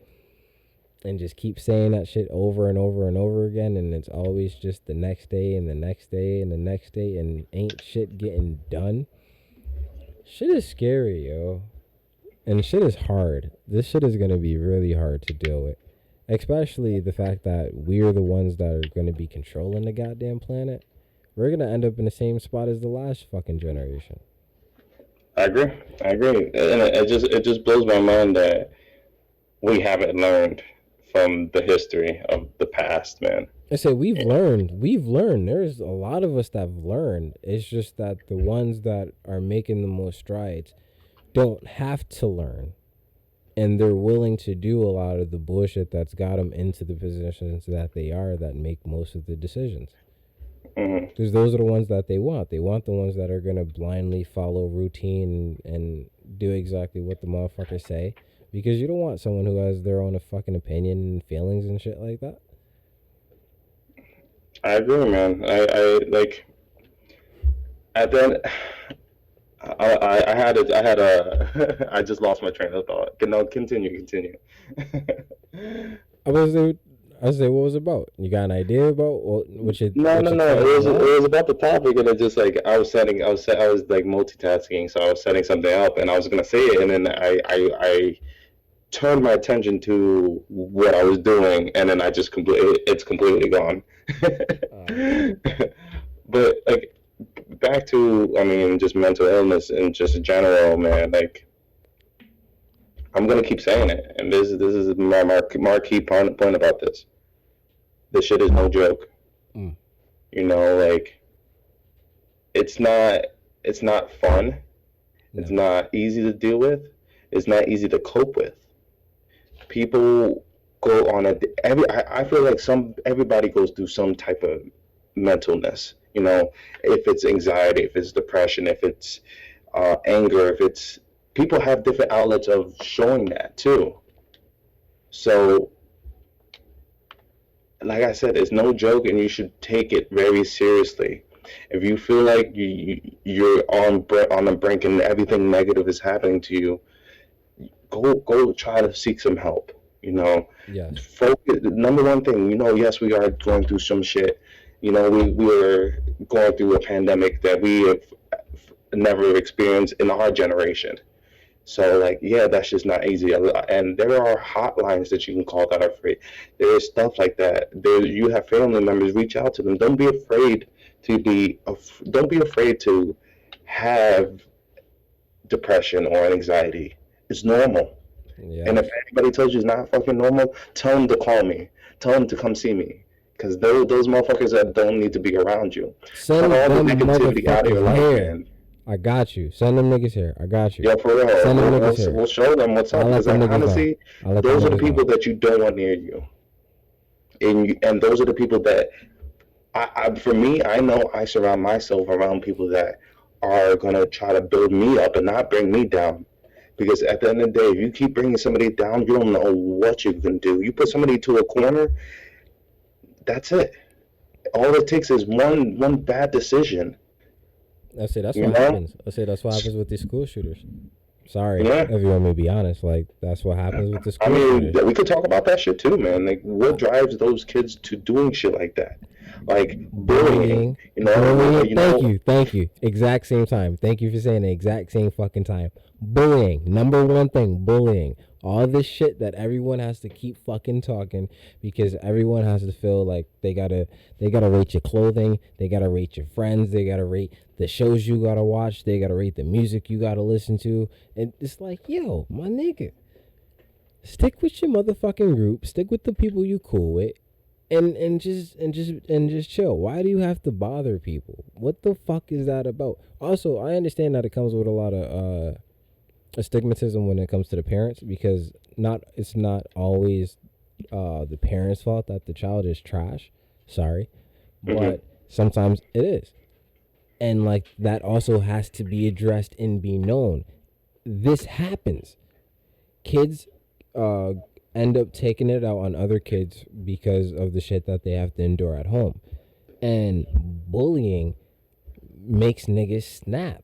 and just keep saying that shit over and over and over again, and it's always just the next day and the next day and the next day, and ain't shit getting done. Shit is scary, yo. And shit is hard. This shit is gonna be really hard to deal with. Especially the fact that we're the ones that are gonna be controlling the goddamn planet. We're gonna end up in the same spot as the last fucking generation. I agree. I agree, and it just blows my mind that we haven't learned from the history of the past, man. I say we've learned. We've learned. There's a lot of us that have learned. It's just that the ones that are making the most strides don't have to learn. And they're willing to do a lot of the bullshit that's got them into the positions that they are, that make most of the decisions. Hmm. Because those are the ones that they want. They want the ones that are going to blindly follow routine and do exactly what the motherfuckers say. Because you don't want someone who has their own fucking opinion and feelings and shit like that. I agree, man. I like at the end. I had a I just lost my train of thought. No, continue. I was there. I say, what was it about? You got an idea about No, what no, you're no. trying to It ask? was about the topic, and it just like I was like multitasking, so I was setting something up, and I was gonna say it, and then I turned my attention to what I was doing, and then I just it's completely gone. Shit. But like back to, I mean, just mental illness and just general, man. Like I'm gonna keep saying it, and this is my marquee point about this. This shit is no joke. Mm, You know, like it's not it's not fun. It's no. not easy to deal with. It's not easy to cope with. People go on a I feel like some everybody goes through some type of mentalness. You know, if it's anxiety, if it's depression, if it's anger, if it's people have different outlets of showing that too. So, like I said, it's no joke, and you should take it very seriously. If you feel like you're on the brink and everything negative is happening to you, go try to seek some help. You know, Yes. focus. Number one thing, you know, yes, we are going through some shit. You know, we're going through a pandemic that we have never experienced in our generation. So, like, yeah, that's just not easy. And there are hotlines that you can call that are free. There is stuff like that. There, you have family members, reach out to them. Don't be afraid to don't be afraid to have depression or anxiety. It's normal. And if Yes. anybody tells you it's not fucking normal, tell them to call me. Tell them to come see me. Because those motherfuckers that don't need to be around you. Cut Send all the them negativity out of your motherfuckers life, here. man. I got you. Send them niggas here. I got you. Yeah, for real. Send them niggas We'll here. show them what's I'll up. let Because, them like, niggas know. honestly, I'll let them those are the niggas know. people that you don't want near you. And those are the people that, for me, I know I surround myself around people that are going to try to build me up and not bring me down. Because at the end of the day, if you keep bringing somebody down, you don't know what you can do. You put somebody to a corner, that's it. All it takes is one bad decision. I say that's You what know? happens. I say that's what happens with these school shooters. Sorry, Yeah. if you want me to be honest. Like, that's what happens with the I school mean, shooters. we could talk about that shit too, man. Like, what drives those kids to doing shit like that? Like bullying, Bullying. Bullying. you Thank know, you. Thank you. Exact same time. Thank you for saying the exact same fucking time. Bullying. Number one thing, bullying. All this shit that everyone has to keep fucking talking because everyone has to feel like they gotta rate your clothing, they gotta rate your friends, they gotta rate the shows you gotta watch, they gotta rate the music you gotta listen to. And it's like, yo, my nigga, stick with your motherfucking group, stick with the people you cool with, and just chill. Why do you have to bother people? What the fuck is that about? Also, I understand that it comes with a lot of astigmatism when it comes to the parents because not it's not always the parents' fault that the child is trash. Sorry, Mm-hmm. but sometimes it is, and like that also has to be addressed and be known. This happens. Kids uh, end up taking it out on other kids because of the shit that they have to endure at home, and bullying makes niggas snap.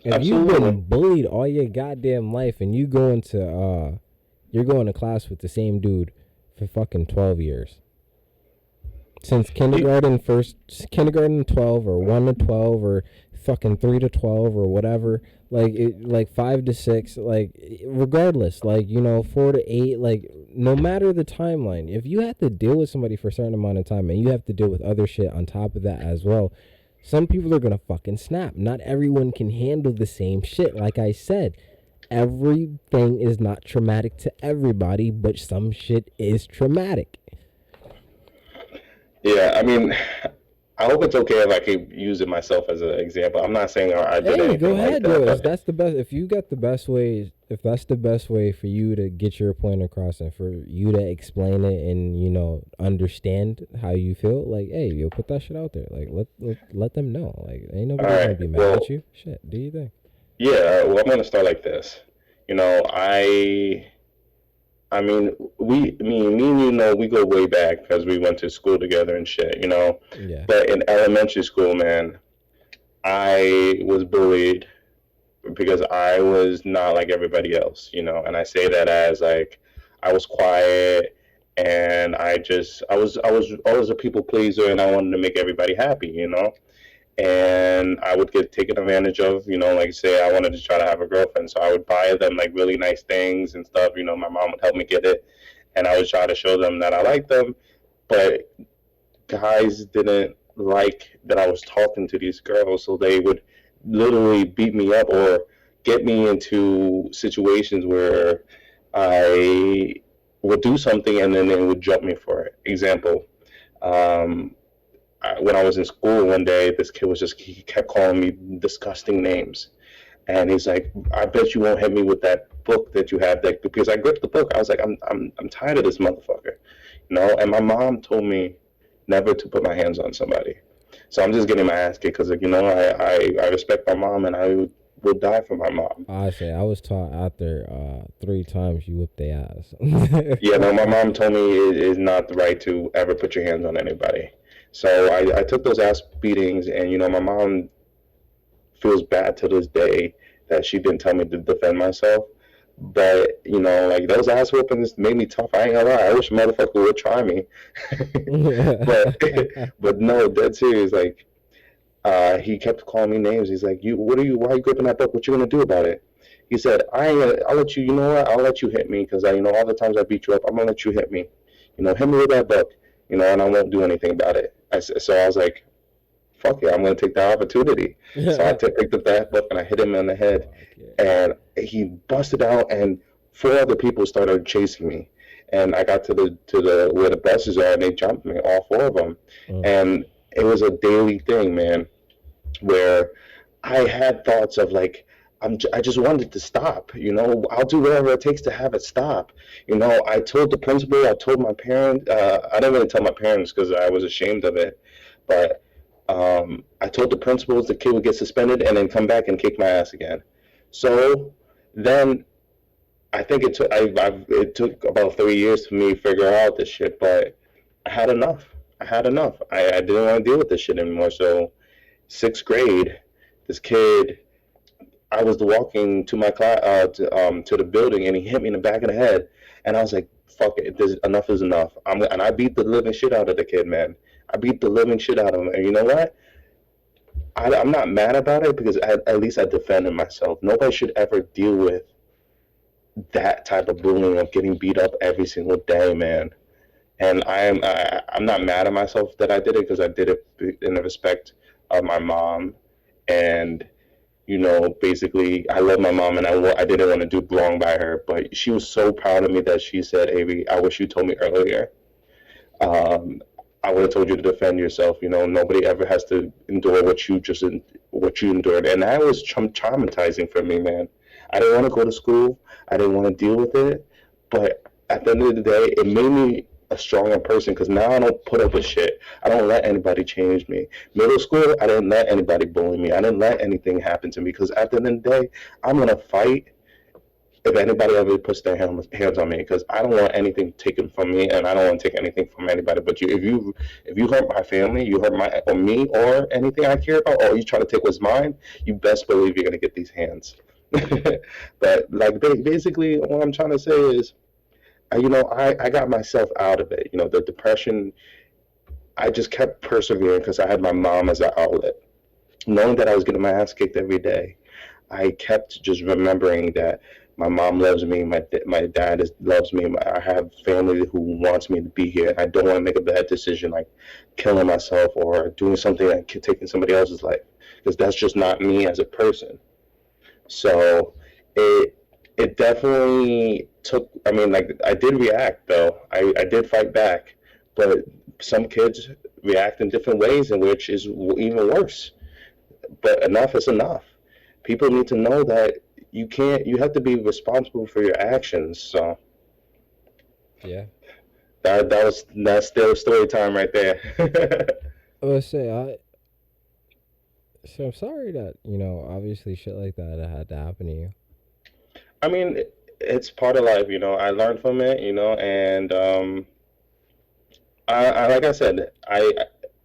If you've Absolutely. been bullied all your goddamn life and you're going to class with the same dude for fucking 12 years. Since You, kindergarten 12 or 1 to 12 or fucking 3 to 12 or whatever, like 5 to 6, like regardless, like 4 to 8, like no matter the timeline, if you have to deal with somebody for a certain amount of time and you have to deal with other shit on top of that as well, some people are gonna fucking snap. Not everyone can handle the same shit. Like I said, everything is not traumatic to everybody, but some shit is traumatic. yeah, I mean, I hope it's okay if I keep using myself as an example. I'm not saying I did Hey, go anything like ahead, yo. that, If but that's the best, if you got the best way, if that's the best way for you to get your point across and for you to explain it and understand how you feel, like, hey, yo, put that shit out there. Like, let them know. Like, ain't all nobody gonna right. be mad at Well, you. Shit, do you think? yeah. Well, I'm gonna start like this. You know, I mean, me and you know, we go way back because we went to school together and shit. You know, Yeah. but in elementary school, man, I was bullied because I was not like everybody else, you know. And I say that as like I was quiet and I was a people pleaser and I wanted to make everybody happy, you know. And I would get taken advantage of, you know, like say I wanted to try to have a girlfriend, so I would buy them like really nice things and stuff, you know. My mom would help me get it, and I would try to show them that I liked them, but guys didn't like that I was talking to these girls, so they would literally beat me up or get me into situations where I would do something and then they would jump me for it. Example, um, when I was in school one day, this kid he kept calling me disgusting names. And he's like, I bet you won't hit me with that book that you have. Like, because I gripped the book. I was like, I'm tired of this motherfucker. You know, and my mom told me never to put my hands on somebody. So I'm just getting my ass kicked because, like, you know, I respect my mom and I would die for my mom. I say I was taught out there 3 times you whip their ass. Yeah, no, my mom told me it is not the right to ever put your hands on anybody. So I took those ass beatings, and you know, my mom feels bad to this day that she didn't tell me to defend myself. But you know, like those ass whoopings made me tough. I ain't gonna lie. I wish a motherfucker would try me. but but no, dead serious. Like he kept calling me names. He's like, "You, what are you? Why are you gripping that book? What you gonna do about it?" He said, "I ain't. I'll let you. You know what? I'll let you hit me because I, you know, all the times I beat you up, I'm gonna let you hit me. You know, hit me with that book. You know, and I won't do anything about it." So I was like, "Fuck it, I'm gonna take the opportunity." So picked up that book and I hit him in the head, Fuck and he busted out, and 4 other people started chasing me. And I got to the where the buses are, and they jumped me, all 4 of them. yeah. And it was a daily thing, man, where I had thoughts of like, I just wanted to stop. You know, I'll do whatever it takes to have it stop. You know, I told the principal, I told my parents. I didn't really tell my parents because I was ashamed of it. But I told the principals the kid would get suspended and then come back and kick my ass again. So then I think it took about 3 years for me to figure out this shit. But I had enough. I had enough. I didn't want to deal with this shit anymore. So 6th grade, this kid, I was walking to my class, to the building, and he hit me in the back of the head, and I was like, "Fuck it, enough is enough." And I beat the living shit out of the kid, man. I beat the living shit out of him, and you know what? I'm not mad about it because at least I defended myself. Nobody should ever deal with that type of bullying of getting beat up every single day, man. And I'm not mad at myself that I did it because I did it in the respect of my mom. And basically, I love my mom, and I didn't want to do wrong by her, but she was so proud of me that she said, "Avery, I wish you told me earlier. Um, I would have told you to defend yourself. Nobody ever has to endure what you endured." And that was traumatizing for me, man. I didn't want to go to school. I didn't want to deal with it. But at the end of the day, it made me a stronger person because now I don't put up with shit. I don't let anybody change me. Middle school, I didn't let anybody bully me. I didn't let anything happen to me because at the end of the day, I'm gonna fight if anybody ever puts their hands on me because I don't want anything taken from me and I don't want to take anything from anybody but you. If you hurt my family, you hurt my or me or anything I care about, or you try to take what's mine, you best believe you're gonna get these hands. But like basically, what I'm trying to say is, I got myself out of it. The depression. I just kept persevering because I had my mom as an outlet, knowing that I was getting my ass kicked every day. I kept just remembering that my mom loves me, my dad loves me. I have family who wants me to be here. I don't want to make a bad decision like killing myself or doing something that could taking somebody else's life because that's just not me as a person. So it it definitely took. I mean, like I did react though. I did fight back, but some kids react in different ways, in which is even worse. But enough is enough. People need to know that you can't. You have to be responsible for your actions. So Yeah. that's still story time right there. I would say so I'm sorry that, obviously shit like that had to happen to you. I mean, it's part of life. I learned from it. And I like I said,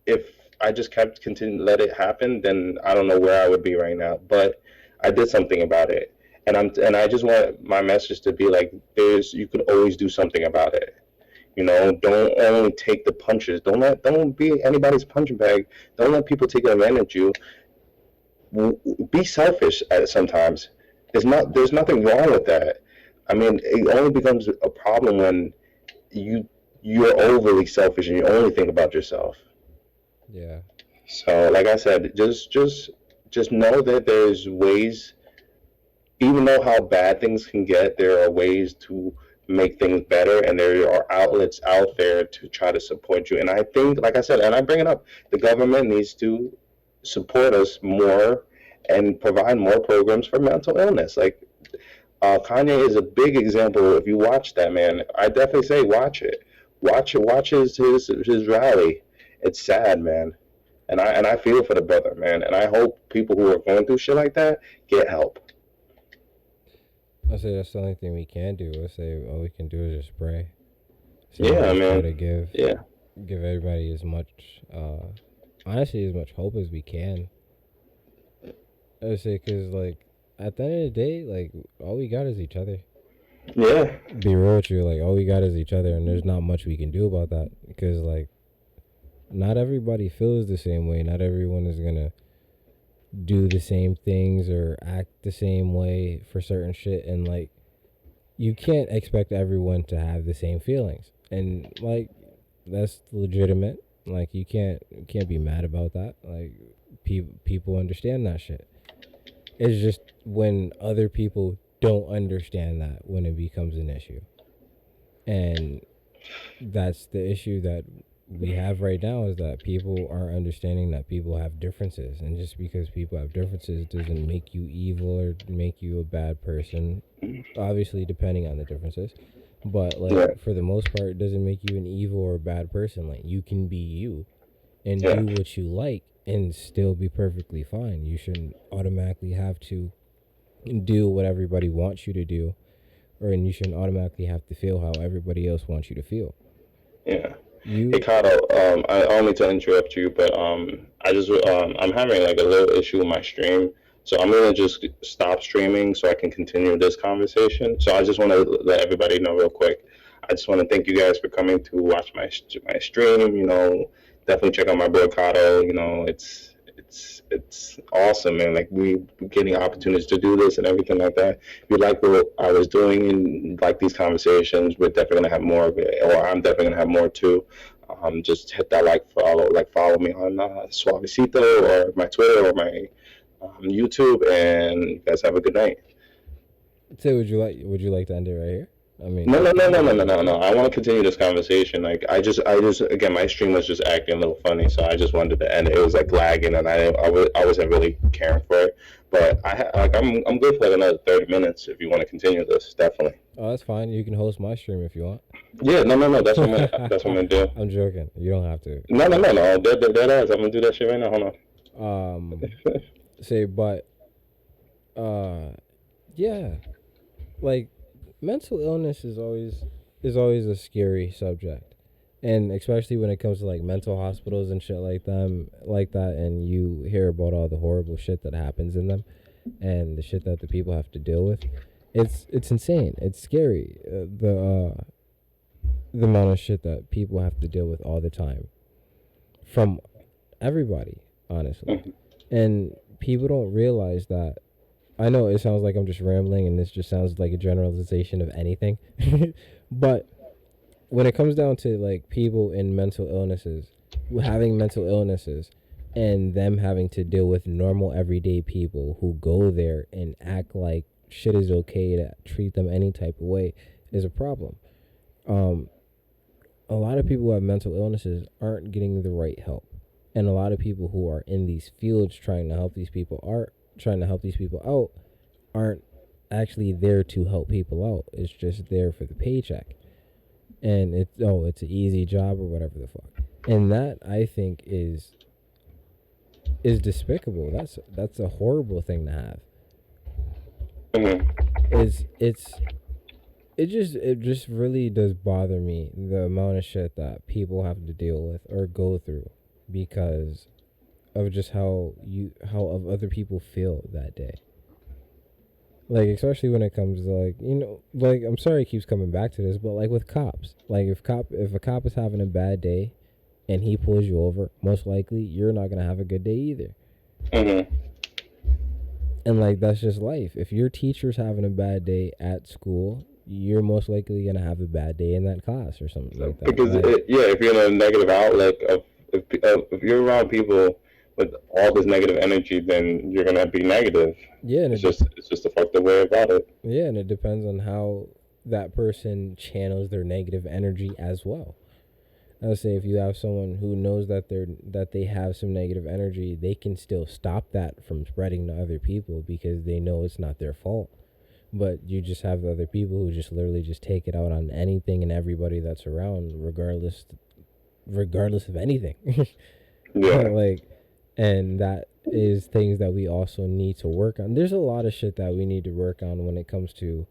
if I just kept continue let it happen, then I don't know where I would be right now. But I did something about it, and I just want my message to be like, you can always do something about it. Don't only take the punches. Don't be anybody's punching bag. Don't let people take advantage of you. Be selfish at sometimes. There's nothing wrong with that. I mean, it only becomes a problem when you you're overly selfish and you only think about yourself. Yeah. So, like I said, just know that there's ways. Even though how bad things can get, there are ways to make things better, and there are outlets out there to try to support you. And I think, like I said, and I bring it up, the government needs to support us more and provide more programs for mental illness. Like Kanye is a big example. If you watch that, man, I definitely say watch it. Watch it. Watch his rally. It's sad, man. And I feel for the brother, man. And I hope people who are going through shit like that get help. I say that's the only thing we can do. I say all we can do is just pray. So we Yeah, just try man. to Yeah, give everybody as much, honestly, as much hope as we can. I say because like at the end of the day, like all we got is each other. yeah, Be real with you, like all we got is each other, and there's not much we can do about that because like not everybody feels the same way. Not everyone is gonna do the same things or act the same way for certain shit, and like you can't expect everyone to have the same feelings, and like that's legitimate. Like you can't be mad about that. Like people understand that shit. It's just when other people don't understand that when it becomes an issue, and that's the issue that we have right now is that people are understanding that people have differences, and just because people have differences doesn't make you evil or make you a bad person, obviously depending on the differences, but like yeah, for the most part it doesn't make you an evil or a bad person. Like you can be you and yeah, do what you like and still be perfectly fine. You shouldn't automatically have to do what everybody wants you to do, or and you shouldn't automatically have to feel how everybody else wants you to feel. yeah. Hey, You Kato, I don't mean to interrupt you, but I'm having like a little issue with my stream, so I'm gonna just stop streaming so I can continue this conversation. So I just want to let everybody know real quick. I just want to thank you guys for coming to watch my stream. Definitely check out my boy Kato. it's awesome, man. Like we getting opportunities to do this and everything like that. If you like what I was doing and like these conversations, we're definitely gonna have more of it, or I'm definitely gonna have more too. Just hit that follow me on Suavecito or my Twitter or my YouTube, and you guys have a good night. So would you like to end it right here? I mean, No, we no, no, can no, end no, it no, right no, no. here. I want to continue this conversation. Like, again, my stream was just acting a little funny, so I just wanted to end it. It was like lagging, and I wasn't really caring for it. But I'm good for like another 30 minutes if you want to continue this. Definitely. Oh, that's fine. You can host my stream if you want. Yeah, no, no, no. That's what I'm gonna do. I'm joking. You don't have to. No, no, no, no. Dead ass. I'm gonna do that shit right now. Hold Um, on. say, but uh, yeah, like mental illness is always a scary subject, and especially when it comes to like mental hospitals and shit like that, and you hear about all the horrible shit that happens in them, and the shit that the people have to deal with. It's insane. It's scary. The amount of shit that people have to deal with all the time from everybody, honestly. And people don't realize that. I know it sounds like I'm just rambling and this just sounds like a generalization of anything. But when it comes down to like people in mental illnesses, having mental illnesses, and them having to deal with normal everyday people who go there and act like shit is okay to treat them any type of way is a problem. Um, a lot of people who have mental illnesses aren't getting the right help. And a lot of people who are in these fields trying to help these people out aren't actually there to help people out. It's just there for the paycheck. And it's an easy job or whatever the fuck. And that I think is despicable. That's a horrible thing to have. Hmm. It just really does bother me the amount of shit that people have to deal with or go through because of just how of other people feel that day. Like especially when it comes to like like I'm sorry it keeps coming back to this, but like with cops, like if a cop is having a bad day and he pulls you over, most likely you're not gonna have a good day either. Hmm. And like that's just life. If your teacher's having a bad day at school, you're most likely gonna have a bad day in that class or something like that. Because Like yeah, if you're in a negative outlook of if you're around people with all this negative energy, then you're gonna be negative. yeah, and It's just a fucked up way about it. yeah, and it depends on how that person channels their negative energy as well. I would say if you have someone who knows that they have some negative energy, they can still stop that from spreading to other people because they know it's not their fault. But you just have the other people who just literally just take it out on anything and everybody that's around, regardless of anything. Yeah. Like, and that is things that we also need to work on. There's a lot of shit that we need to work on when it comes to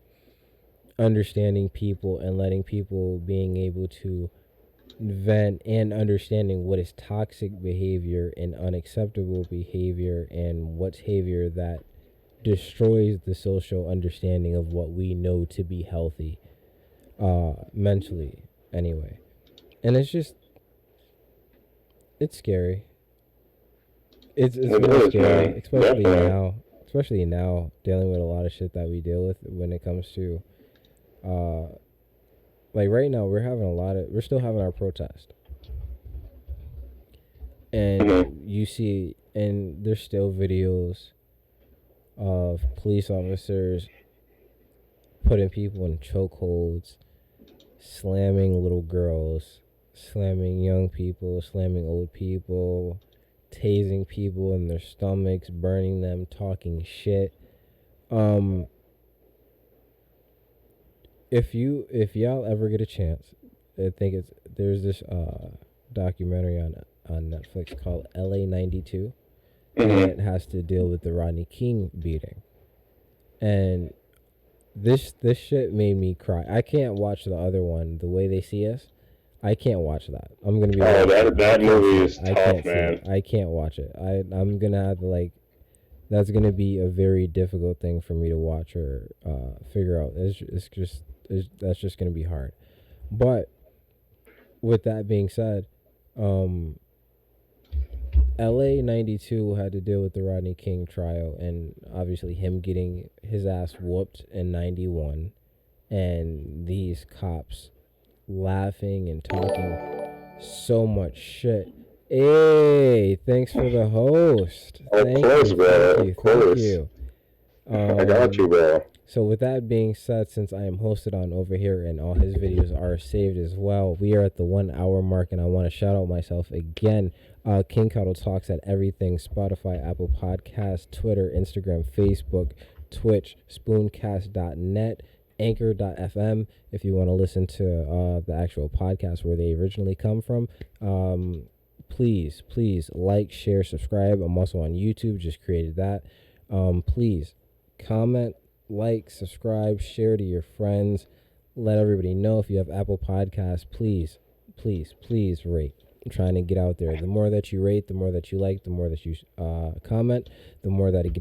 understanding people and letting people being able to vent and understanding what is toxic behavior and unacceptable behavior and what's behavior that destroys the social understanding of what we know to be healthy mentally anyway. And it's scary. It's It really is, scary, man. Definitely. especially now dealing with a lot of shit that we deal with when it comes to uh like right now we're still having our protest, and Hmm. you see and there's still videos of police officers putting people in chokeholds, slamming little girls, slamming young people, slamming old people, tasing people in their stomachs, burning them, talking shit. Um, if y'all ever get a chance, I think there's this documentary on Netflix called LA 92, and Hmm. it has to deal with the Rodney King beating. And this shit made me cry. I can't watch the other one, The Way They See Us. I can't watch that. I'm gonna be Oh, honest. I that can't see movie it. is I tough, can't see it. man. I can't watch it. I'm gonna have to like. That's gonna be a very difficult thing for me to watch or figure out. That's just gonna be hard. But with that being said, um, LA 92 had to deal with the Rodney King trial and obviously him getting his ass whooped in 91 and these cops laughing and talking so much shit. Hey, thanks for the host. Of Thank course, you, bro. thank Of you, thank course. you. I got you, bro. So with that being said, since I am hosted on over here and all his videos are saved as well, we are at the 1 hour mark and I want to shout out myself again. KingKadoTalks at everything: Spotify, Apple Podcasts, Twitter, Instagram, Facebook, Twitch, Spooncast.net, Anchor.fm if you want to listen to the actual podcast where they originally come from. Please like, share, subscribe. I'm also on YouTube, just created that. Please comment, like, subscribe, share to your friends. Let everybody know. If you have Apple Podcasts, please rate. I'm trying to get out there. The more that you rate, the more that you like, the more that you comment, the more that it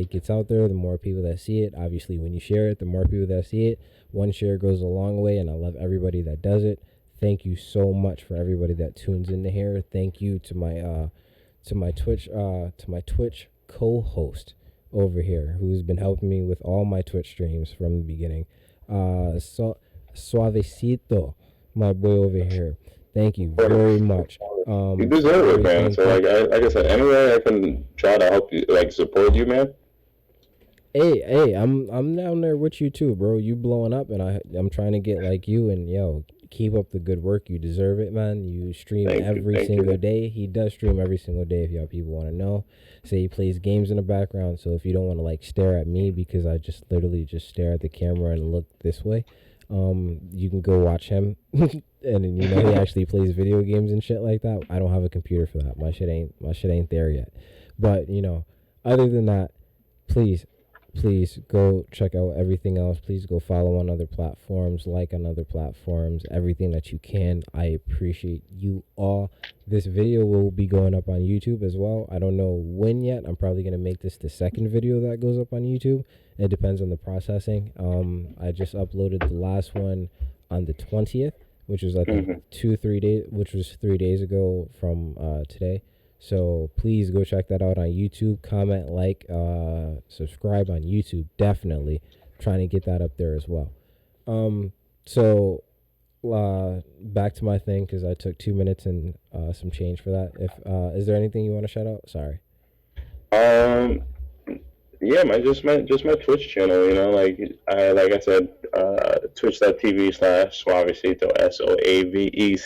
gets out there, the more people that see it. Obviously, when you share it, the more people that see it. One share goes a long way, and I love everybody that does it. Thank you so much for everybody that tunes in here. Thank you to my Twitch co-host over here, who's been helping me with all my Twitch streams from the beginning. Soavecito, my boy over here. Thank you very much. You deserve it, man. So like I said, any way I can try to help you, like support you, man. Hey, I'm down there with you too, bro. You blowing up, and I'm trying to get like you, and yo, keep up the good work. You deserve it, man. You stream every single day. He does stream every single day. If y'all people want to know, say he plays games in the background. So if you don't want to like stare at me because I just literally just stare at the camera and look this way, you can go watch him. And he actually plays video games and shit like that. I don't have a computer for that. My shit ain't there yet. But other than that, please go check out everything else. Please go follow on other platforms, like on other platforms, everything that you can. I appreciate you all. This video will be going up on YouTube as well. I don't know when yet. I'm probably going to make this the second video that goes up on YouTube. It depends on the processing. I just uploaded the last one on the 20th, which was I think 3 days, which was 3 days ago from today. So please go check that out on YouTube. Comment, like, subscribe on YouTube. Definitely trying to get that up there as well. So back to my thing, because I took 2 minutes and some change for that. If is there anything you want to shout out? Sorry. Yeah, just my Twitch channel. Like I said, twitch.tv/Soavecito,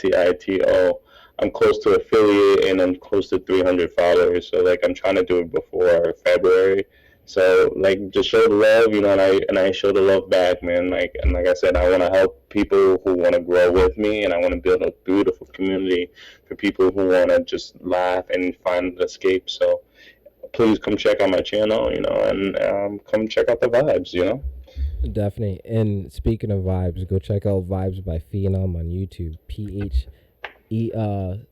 Soavecito. I'm close to affiliate and I'm close to 300 followers. So like I'm trying to do it before February. So like just show the love, and I show the love back, man. Like I said, I want to help people who want to grow with me, and I want to build a beautiful community for people who want to just laugh and find an escape. So please come check out my channel, and come check out the vibes, Definitely. And speaking of vibes, go check out Vibes by Phenom on YouTube. PHE-NOM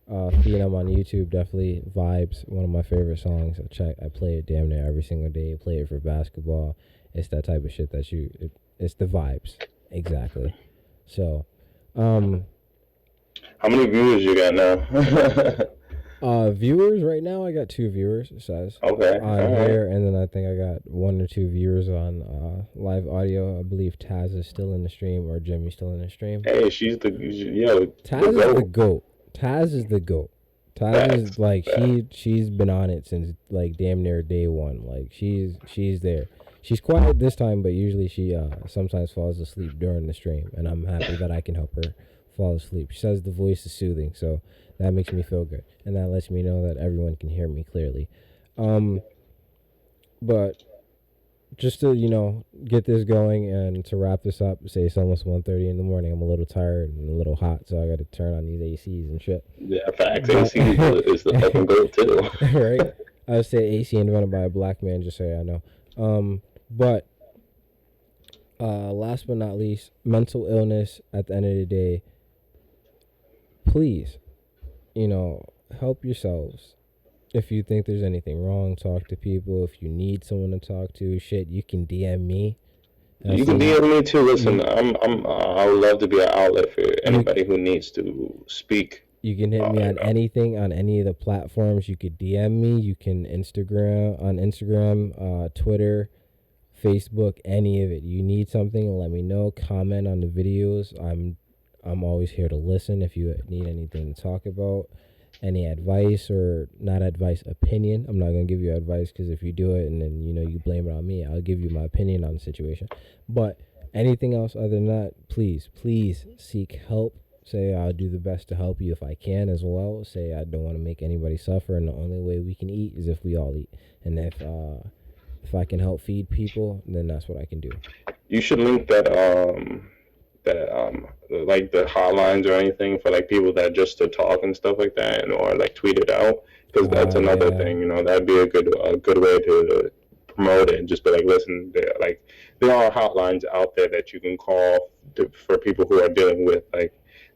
Phenom on YouTube. Definitely Vibes, one of my favorite songs. I play it damn near every single day. I play it for basketball. It's that type of shit that it's the vibes. Exactly. So how many viewers you got now? Viewers right now, I got 2 viewers, it says. Okay. On here, and then I think I got 1 or 2 viewers on live audio. I believe Taz is still in the stream, or Jimmy's still in the stream. Hey, Taz is the GOAT. Taz is the GOAT. Taz is like she's been on it since like damn near day 1. Like she's there. She's quiet this time, but usually she sometimes falls asleep during the stream, and I'm happy that I can help her fall asleep. She says the voice is soothing, so that makes me feel good, and that lets me know that everyone can hear me clearly. But just to get this going and to wrap this up, say it's almost 1:30 in the morning. I'm a little tired and a little hot, so I got to turn on these ACs and shit. Yeah, facts. AC is the fucking goat too. Right? I would say AC invented by a black man, just so I know. But last but not least, mental illness. At the end of the day, please, help yourselves. If you think there's anything wrong, talk to people. If you need someone to talk to, shit, you can DM me. You can DM me too. Listen, I would love to be an outlet for anybody who needs to speak. You can hit me on anything on any of the platforms. You could DM me. You can Instagram on Instagram, Twitter, Facebook, any of it. You need something, let me know. Comment on the videos. I'm always here to listen if you need anything to talk about, any advice or not advice, opinion. I'm not gonna give you advice because if you do it and then you blame it on me, I'll give you my opinion on the situation. But anything else other than that, please seek help. Say I'll do the best to help you if I can as well. Say I don't want to make anybody suffer, and the only way we can eat is if we all eat. And if I can help feed people, then that's what I can do. You should link that like the hotlines or anything for like people that just to talk and stuff like that, and or like tweet it out, because that's another Yeah. thing. That'd be a good way to promote it and just be like, listen, there are hotlines out there that you can call for people who are dealing with like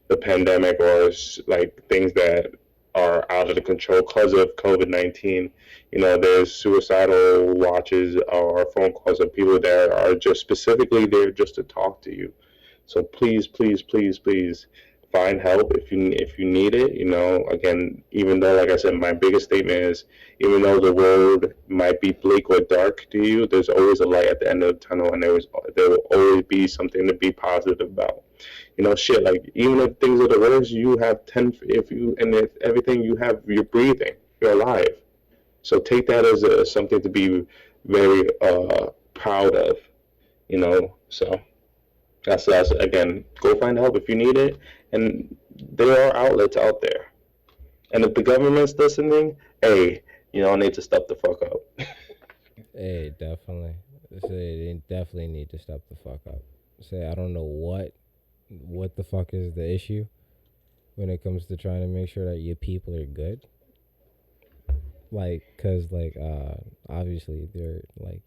the pandemic or like things that are out of the control because of COVID-19. There's suicidal watches or phone calls of people that are just specifically there just to talk to you. So please, please, please, please find help if you need it. Again, even though, like I said, my biggest statement is, even though the world might be bleak or dark to you, there's always a light at the end of the tunnel, and there will always be something to be positive about. Shit. Like, even if things are the worst, you have 10. If everything you have, you're breathing, you're alive. So take that as something to be very proud of. So. That's again. Go find help if you need it, and there are outlets out there. And if the government's listening, hey, need to step the fuck up. Hey, definitely. Say they definitely need to step the fuck up. Say I don't know what the fuck is the issue when it comes to trying to make sure that your people are good. Like, cause like obviously they're like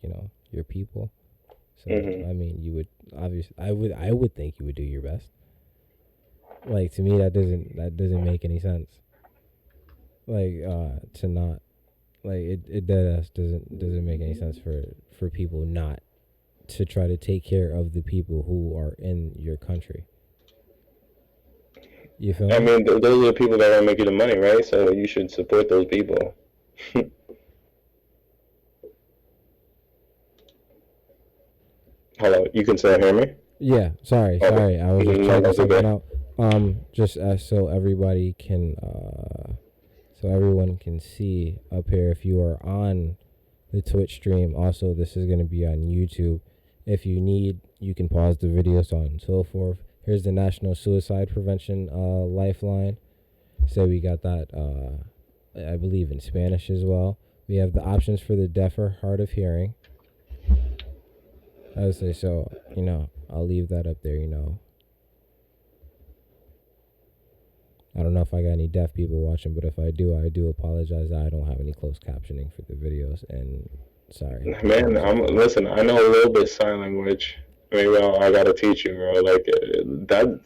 your people. So Hmm. I mean, you would obviously I would think you would do your best. Like to me, that doesn't make any sense. Like to not like it dead ass doesn't make any sense for people not to try to take care of the people who are in your country. You feel I me? mean, those are the people that are making the money, right? So you should support those people. Hello, you can still hear me? Yeah. Sorry, Okay. sorry. I was just No, checking that's something okay. out. Just so everybody can so everyone can see up here if you are on the Twitch stream. Also, this is going to be on YouTube. If you need, you can pause the video, so on and so forth. Here's the National Suicide Prevention Lifeline. So we got that, I believe, in Spanish as well. We have the options for the deaf or hard of hearing. I would say so. I'll leave that up there. I don't know if I got any deaf people watching, but if I do apologize. I don't have any closed captioning for the videos, and sorry. Man, listen. I know a little bit sign language. Maybe I gotta teach you, bro. Like that.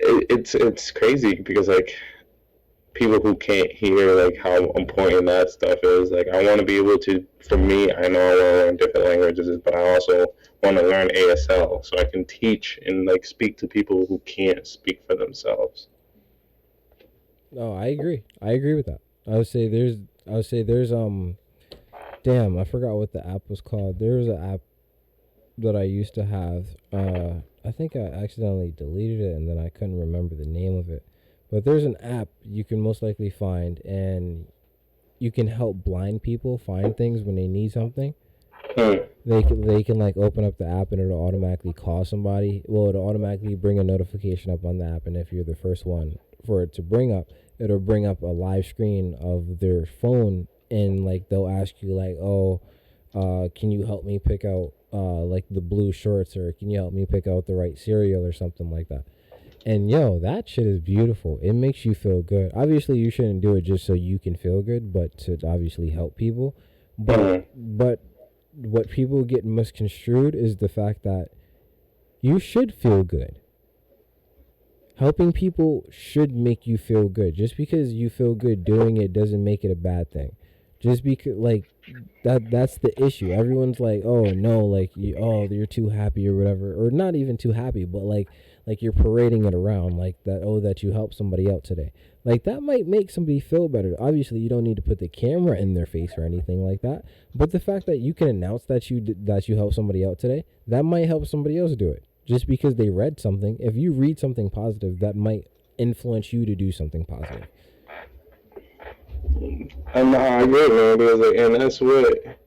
It's crazy because like people who can't hear like how important that stuff is. Like, I want to be able to. For me, I know I want to learn different languages, but I also want to learn ASL so I can teach and like speak to people who can't speak for themselves. No, I agree. I agree with that. I would say there's damn, I forgot what the app was called. There was an app that I used to have. I think I accidentally deleted it and then I couldn't remember the name of it. But there's an app you can most likely find, and you can help blind people find things when they need something. Hmm. They can like open up the app and it'll automatically call somebody. Well, it'll automatically bring a notification up on the app, and if you're the first one for it to bring up, it'll bring up a live screen of their phone, and like they'll ask you like, oh, can you help me pick out like the blue shorts, or can you help me pick out the right cereal or something like that. And yo, that shit is beautiful. It makes you feel good. Obviously, you shouldn't do it just so you can feel good, but to obviously help people. But Hmm. but what people get misconstrued is the fact that you should feel good. Helping people should make you feel good. Just because you feel good doing it doesn't make it a bad thing. Just because like that's the issue. Everyone's like, "Oh, no, like oh, you're too happy or whatever." Or not even too happy, but like like you're parading it around like that. Oh, that you helped somebody out today. Like that might make somebody feel better. Obviously, you don't need to put the camera in their face or anything like that. But the fact that you can announce that you helped somebody out today, that might help somebody else do it. Just because they read something, if you read something positive, that might influence you to do something positive. And I agree, man, because like, and that's what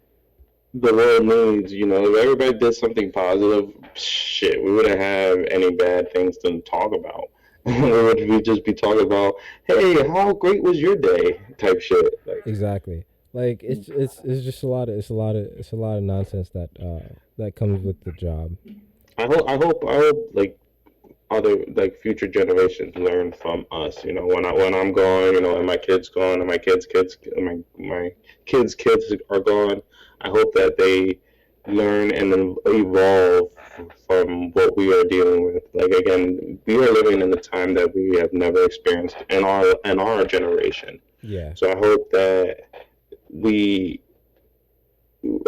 the world needs. You know, if everybody did something positive, shit, we wouldn't have any bad things to talk about. We would just be talking about, hey, how great was your day, type shit. Like, Exactly. Like it's just a lot of nonsense that that comes with the job. I hope, like other like future generations learn from us. You know, when I'm gone, you know, and my kids gone, and my kids are gone. I hope that they learn and then evolve from what we are dealing with. Like again, we are living in a time that we have never experienced in our generation. Yeah. So I hope that we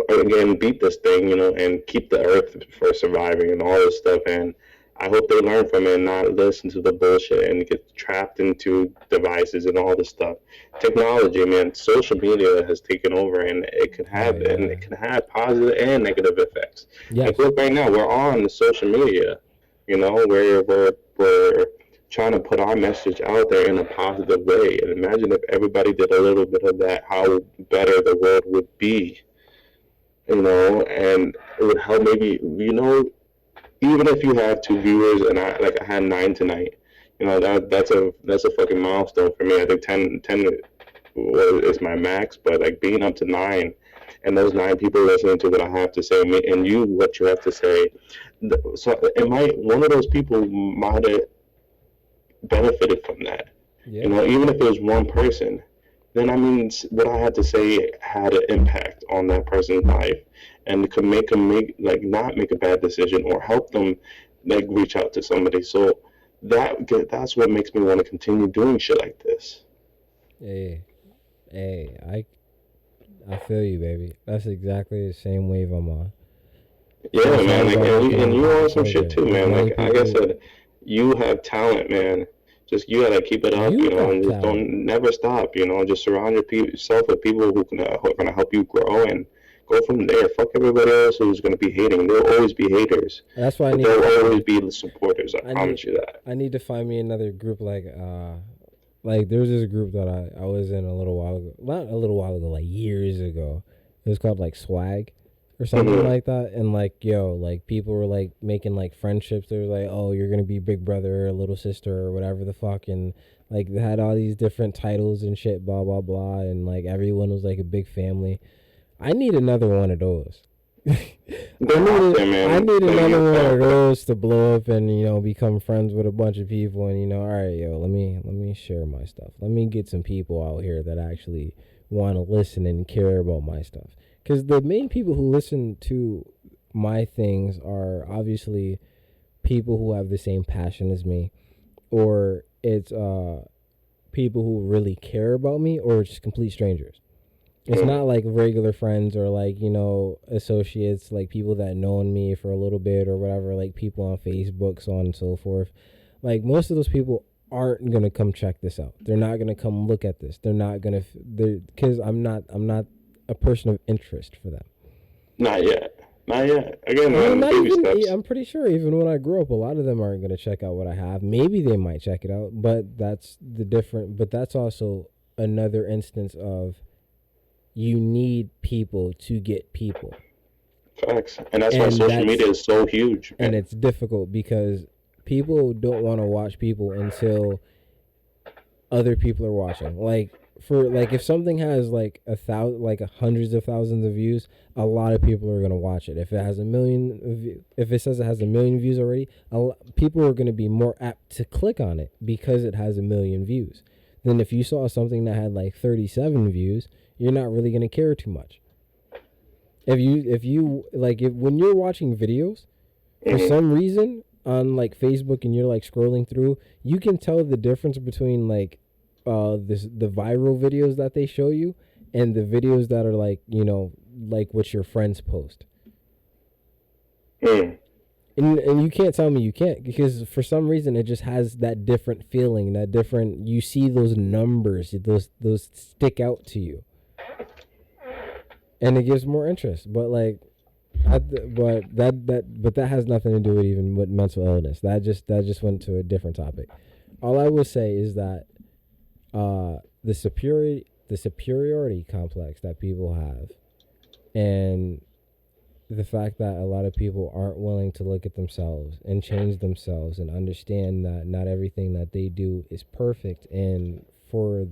again beat this thing, you know, and keep the earth for surviving and all this stuff. And I hope they learn from it and not listen to the bullshit and get trapped into devices and all this stuff. Technology, man, social media has taken over, and Oh yeah. it can have positive and negative effects. Like Yes. look right now, we're on the social media, you know, where we're trying to put our message out there in a positive way. And imagine if everybody did a little bit of that, how better the world would be, you know, and it would help maybe, you know, even if you have two viewers and I had nine tonight, you know, that's a fucking milestone for me. I think 10 is my max, but like being up to nine and those nine people listening to what I have to say and you what you have to say, so it might one of those people might have benefited from that. You Yeah. know, even if it was one person, then I mean, what I had to say had an impact on that person's life, and could make them make like not make a bad decision or help them like reach out to somebody. So that's what makes me want to continue doing shit like this. Hey, hey, I feel you, baby. That's exactly the same wave I'm on. Yeah, Social man. media Like, is and making you people on some feel shit good. too, As man. many Like I people, said, you have talent, man. Just you gotta keep it up, you you know, got and just talent. don't never stop, you know. Just surround yourself with people who are gonna help you grow and go from there. Fuck everybody else who's gonna be hating. There'll always be haters, That's why I but need to there'll always find. be the supporters. I I need. promise you that. I need to find me another group like there's this group that I was in a little while ago. Not a little while ago, like years ago. It was called like Swag or something Hmm. like that. And like yo, like people were like making like friendships. They were like, oh, you're gonna be big brother or little sister or whatever the fuck, and like they had all these different titles and shit, blah blah blah, and like everyone was like a big family. I need another one of those. They're out there, I man. need Like, another one of those to blow up and become friends with a bunch of people and all right, yo, let me share my stuff. Let me get some people out here that actually want to listen and care about my stuff. Because the main people who listen to my things are obviously people who have the same passion as me, or it's people who really care about me, or just complete strangers. It's mm, not like regular friends or like associates, like people that known me for a little bit or whatever, like people on Facebook, so on and so forth. Like most of those people aren't gonna come check this out. They're not gonna come look at this. They're not gonna. They're because I'm not a person of interest for them. not yet, not yet. Again, Well, man, not baby even. steps. I'm pretty sure even when I grow up, a lot of them aren't gonna check out what I have. Maybe they might check it out, but that's the different. But that's also another instance of you need people to get people. Facts, and that's why and social media that's is so huge, and man. it's difficult because people don't want to watch people until other people are watching. Like for like if something has like hundreds of thousands of views, a lot of people are gonna watch it. If it has a million, if it says it has a million views already, people are gonna be more apt to click on it because it has a million views. Then if you saw something that had like 37 views, you're not really gonna care too much. If you like if when you're watching videos for Hmm. some reason on like Facebook and you're like scrolling through, you can tell the difference between like the viral videos that they show you and the videos that are like what your friends post. Mm. And you can't tell me you can't, because for some reason it just has that different feeling, that different. You see those numbers, those stick out to you, and it gives more interest. But like, but that has nothing to do with even with mental illness. That just went to a different topic. All I will say is that the superiority complex that people have, and the fact that a lot of people aren't willing to look at themselves and change themselves and understand that not everything that they do is perfect and for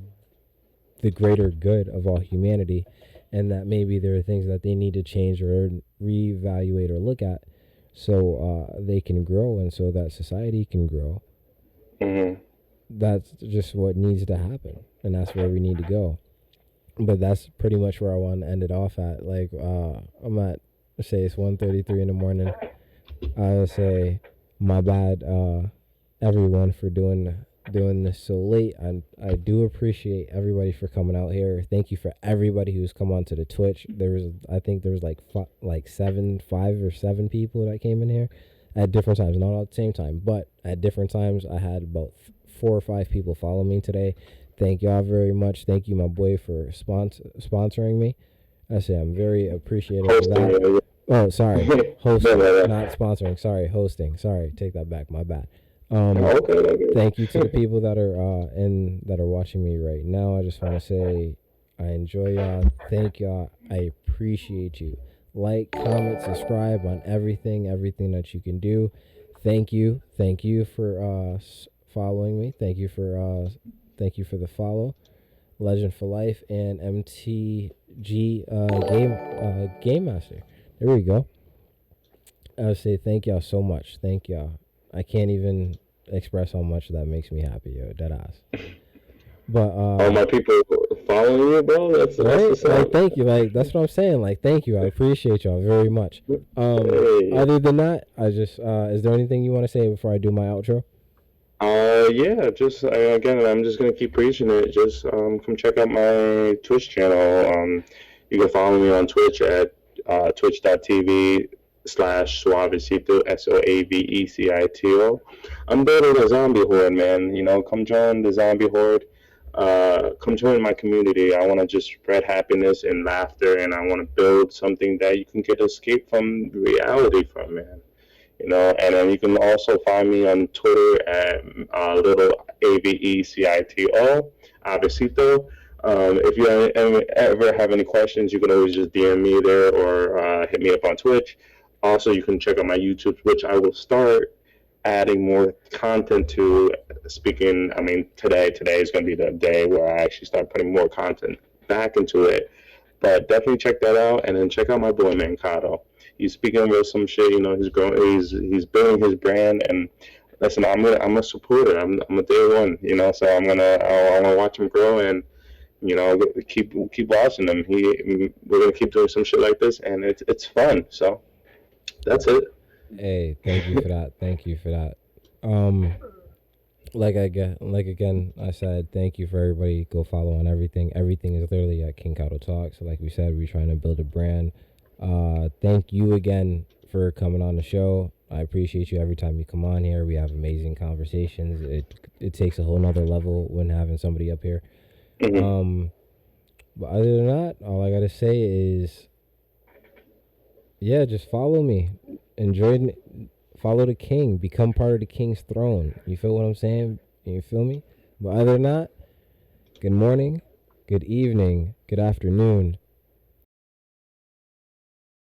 the greater good of all humanity, and that maybe there are things that they need to change or reevaluate or look at so they can grow and so that society can grow. Mm-hmm. That's just what needs to happen, and that's where we need to go. But that's pretty much where I want to end it off at. Like, I'm at, say it's 1:33 in the morning. I would say my bad, everyone, for doing this so late. I do appreciate everybody for coming out here. Thank you for everybody who's come onto the Twitch. I think there was like five or seven people that came in here at different times, not all at the same time, but at different times. I had about 4 or 5 people follow me today. Thank y'all very much. Thank you, my boy, for sponsoring me. I say I'm very appreciative of that. Oh, sorry, hosting, not sponsoring. Sorry, hosting. Sorry, take that back. My bad. Okay. Thank you to the people that are watching me right now. I just want to say I enjoy y'all. Thank y'all. I appreciate you. Like, comment, subscribe on everything that you can do. Thank you for following me. Thank you for the follow. Legend for Life and MTG Game Master. There we go. I would say thank y'all so much. Thank y'all. I can't even express how much that makes me happy, yo. Dead ass. But all my people following you, bro. That's right. Like, thank you. Like, that's what I'm saying. Like, thank you. I appreciate y'all very much. Other than that, I just is there anything you want to say before I do my outro? Yeah, just again, I'm just gonna keep preaching it. Just come check out my Twitch channel. You can follow me on Twitch at twitch.tv/Soavecito, Soavecito. I'm building a zombie horde, man. You know, come join the zombie horde. Come join my community. I want to just spread happiness and laughter, and I want to build something that you can get escape from reality from, man. You know, and then you can also find me on Twitter at little Avecito, Avecito. If you ever have any questions, you can always just DM me there or hit me up on Twitch. Also, you can check out my YouTube, which I will start adding more content to. Speaking, I mean, today is going to be the day where I actually start putting more content back into it. But definitely check that out, and then check out my boy Mankado. He's speaking with some shit. You know, he's growing. He's building his brand, and listen, I'm a supporter. I'm a day one. You know, so I want to watch him grow, and you know, keep watching him. We're gonna keep doing some shit like this, and it's fun. So that's it. Hey, thank you for that. Thank you for that. Um, like again, I said thank you for everybody. Go follow on everything. Everything is literally at KingKadoTalks. So like we said, we're trying to build a brand. Thank you again for coming on the show. I appreciate you every time you come on here. We have amazing conversations. It takes a whole nother level when having somebody up here. Mm-hmm. But other than that, all I gotta say is, yeah, just follow me. Enjoy. Follow the king. Become part of the king's throne. You feel what I'm saying? You feel me? But other than that, good morning, good evening, good afternoon,